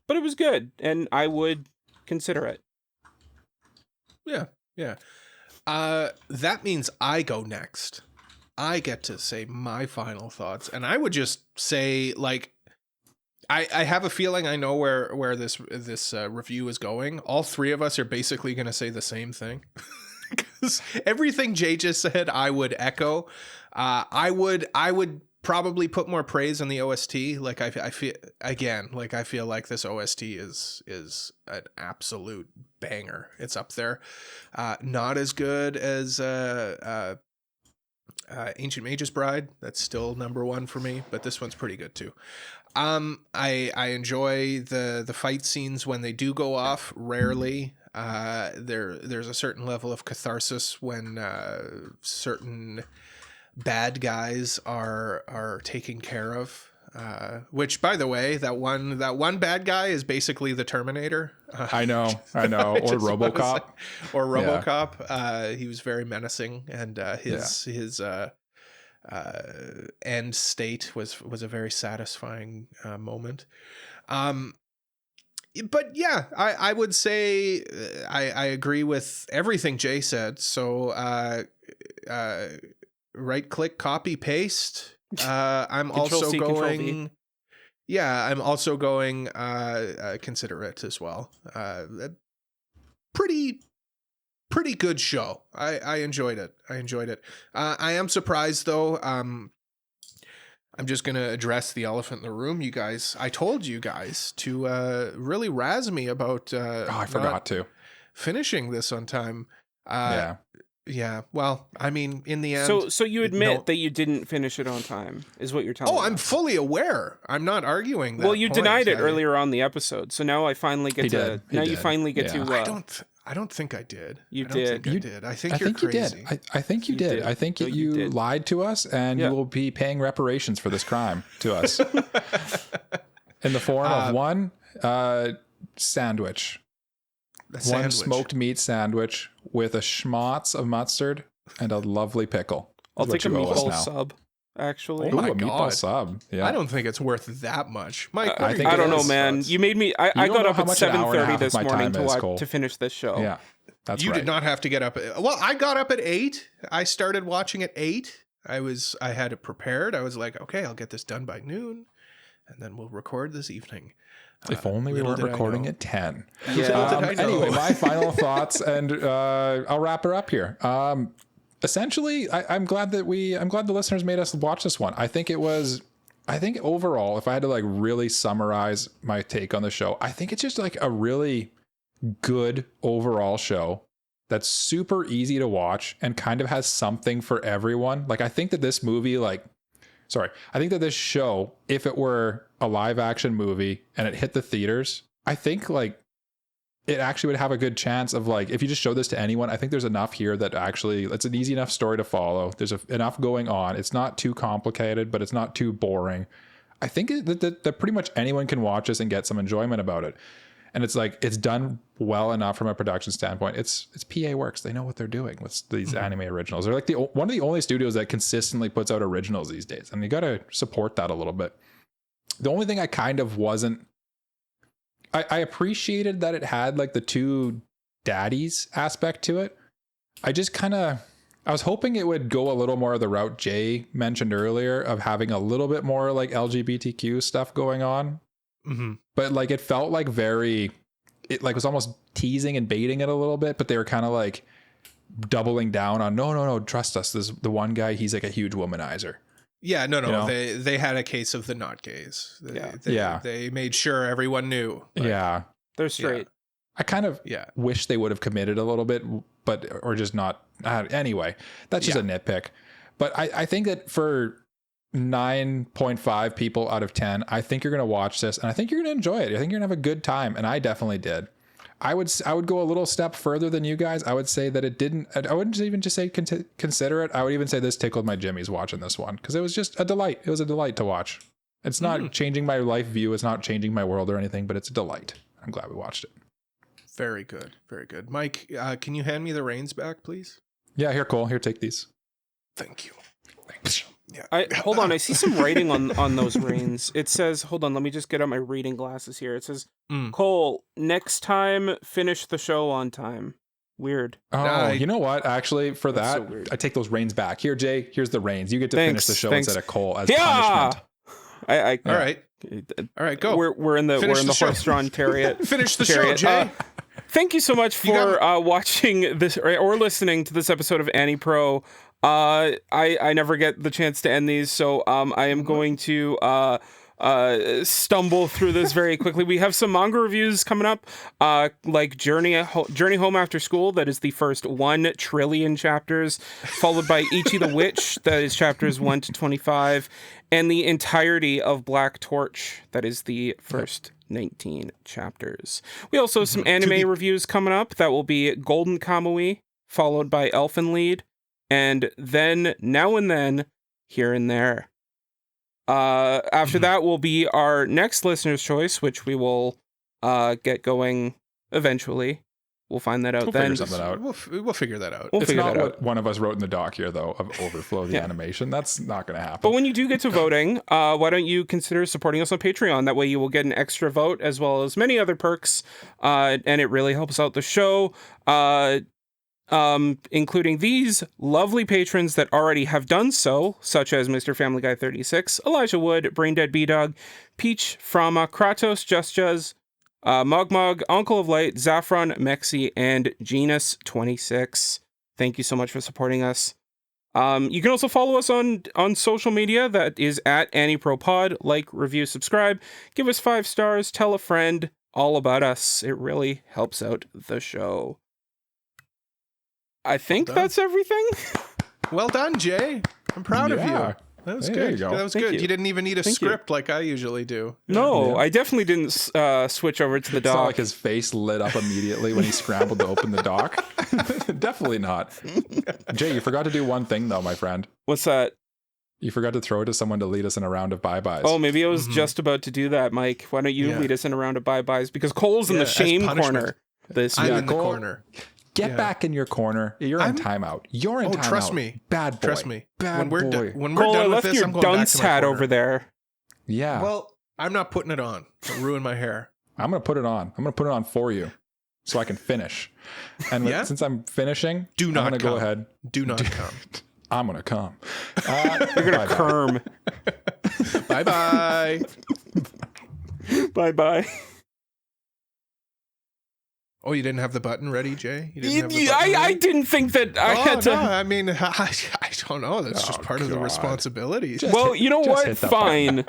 but it was good and I would consider it. Yeah. That means I go next. I get to say my final thoughts, and I would just say, like, I have a feeling I know where this review is going. All three of us are basically going to say the same thing, because everything Jay just said, I would echo. I would probably put more praise on the OST. Like I feel like this OST is an absolute banger. It's up there. Not as good as Ancient Mage's Bride. That's still number one for me, but this one's pretty good too. I enjoy the fight scenes when they do go off. Rarely. There's a certain level of catharsis when certain bad guys are taken care of. Which, by the way, that one bad guy is basically the Terminator. I know. Or RoboCop. Or RoboCop. He was very menacing, and his end state was a very satisfying moment. But yeah, I would say I agree with everything Jay said. So right click, copy, paste. I'm also going. Yeah, I'm also going consider it as well. Pretty good show. I enjoyed it. I am surprised though. I'm just going to address the elephant in the room. You guys, I told you guys to really razz me about I forgot to finishing this on time. Yeah. Well, I mean, in the end. So you admit that you didn't finish it on time, is what you're telling me. Oh, I'm fully aware. I'm not arguing that. Well, you denied it earlier on the episode, so now I finally get to. You finally get to. I don't think I did. You did. I think you're crazy. I think you did. I think you lied to us, and you will be paying reparations for this crime to us in the form of one sandwich. One smoked meat sandwich with a schmatz of mustard and a lovely pickle. I'll take a meatball sub, actually. Oh, a meatball sub. Yeah. I don't think it's worth that much. Mike, I don't know, man. You made me. I got up at 7:30 this morning to finish this show. Yeah, that's you right. did not have to get up. Well, I got up at 8. I started watching at 8. I had it prepared. I was like, okay, I'll get this done by noon, and then we'll record this evening. If only we weren't recording at 10. Yeah. Anyway, my final thoughts, and I'll wrap her up here. Essentially, I'm glad the listeners made us watch this one. I think overall, if I had to like really summarize my take on the show, I think it's just like a really good overall show that's super easy to watch and kind of has something for everyone. Like, I think that this show, if it were a live action movie and it hit the theaters, I think like it actually would have a good chance of like, if you just show this to anyone, I think there's enough here that actually it's an easy enough story to follow. There's enough going on. It's not too complicated, but it's not too boring. I think that pretty much anyone can watch this and get some enjoyment about it. And it's like, it's done well enough from a production standpoint. It's PA Works. They know what they're doing with these anime originals. They're like one of the only studios that consistently puts out originals these days. And you got to support that a little bit. The only thing I kind of wasn't, I appreciated that it had like the two daddies aspect to it. I was hoping it would go a little more of the route Jay mentioned earlier of having a little bit more like LGBTQ stuff going on. Mm-hmm. But like it felt like it was almost teasing and baiting it a little bit, but they were kind of like doubling down on no, trust us. This the one guy, he's like a huge womanizer. Yeah, no. You know? They had a case of the not gays. They made sure everyone knew. Yeah, they're straight. I kind of wish they would have committed a little bit, or just not. Anyway, that's just a nitpick. But I think that for 9.5 people out of 10, I think you're going to watch this and I think you're going to enjoy it. I think you're gonna have a good time, and I definitely did. I would go a little step further than you guys. I would say that I wouldn't even just say consider it. I would even say this tickled my jimmies watching this one, because it was just a delight. It was a delight to watch. It's not changing my life view. It's not changing my world or anything, but it's a delight. I'm glad we watched it. Very good. Very good. Mike, can you hand me the reins back, please? Yeah, here, Cole. Here, take these. Thank you. Thanks. Yeah. Hold on, I see some writing on those reins. It says, hold on, let me just get out my reading glasses here. It says, Cole, next time, finish the show on time. Weird. Oh, you know what? Actually, for that, so I take those reins back. Here, Jay, here's the reins. You get to finish the show instead of Cole as punishment. All right, go. We're in the horse-drawn chariot. Finish the show, Jay. Thank you so much for watching this or listening to this episode of AniPro. I never get the chance to end these, so I am going to stumble through this very quickly. We have some manga reviews coming up, like Journey Home After School, that is the first 1 trillion chapters, followed by Ichi the Witch, that is chapters 1 to 25, and the entirety of Black Torch, that is the first 19 chapters. We also have some anime reviews coming up. That will be Golden Kamui, followed by Elfen Lied, and then Now and Then, Here and There. After that will be our next listener's choice, which we will get going eventually. We'll find that out We'll then. figure something out. We'll figure that out. It's not what one of us wrote in the doc here, though, of Overflow the animation. That's not going to happen. But when you do get to voting, why don't you consider supporting us on Patreon? That way you will get an extra vote as well as many other perks, and it really helps out the show. Including these lovely patrons that already have done so, such as Mr. Family Guy 36, Elijah Wood, Braindead B-Dog, Peach, Frama, Kratos, Just Mugmug, Uncle of Light, Zaffron, Mexi, and Genus26. Thank you so much for supporting us. You can also follow us on social media. That is at AniProPod. Like, review, subscribe. Give us 5 stars. Tell a friend all about us. It really helps out the show. I think that's everything. Well done, Jay. I'm proud of you. That was good. That was good. You didn't even need a script like I usually do. No, I definitely didn't switch over to the doc. It's not like his face lit up immediately when he scrambled to open the doc. Definitely not. Jay, you forgot to do one thing, though, my friend. What's that? You forgot to throw it to someone to lead us in a round of bye-byes. Oh, maybe I was just about to do that, Mike. Why don't you lead us in a round of bye-byes? Because Cole's in the shame corner. I'm in the corner. Get back in your corner. You're in timeout. You're in timeout. Trust me. Bad boy. Trust me. Bad when boy. When we're Cole, done I with left this, your I'm going back dunce to my hat corner. over there. Yeah. Well, I'm not putting it on. It'll ruin my hair. I'm going to put it on. I'm going to put it on for you so I can finish. And since I'm finishing, I'm going to go ahead. Do not come. I'm going to come. You're going to kerm. Bye-bye. Bye-bye. Oh, you didn't have the button ready, Jay? You didn't have the button I didn't think that I had to... No, I mean, I don't know. That's just part of the responsibilities. Well, you know what? Fine.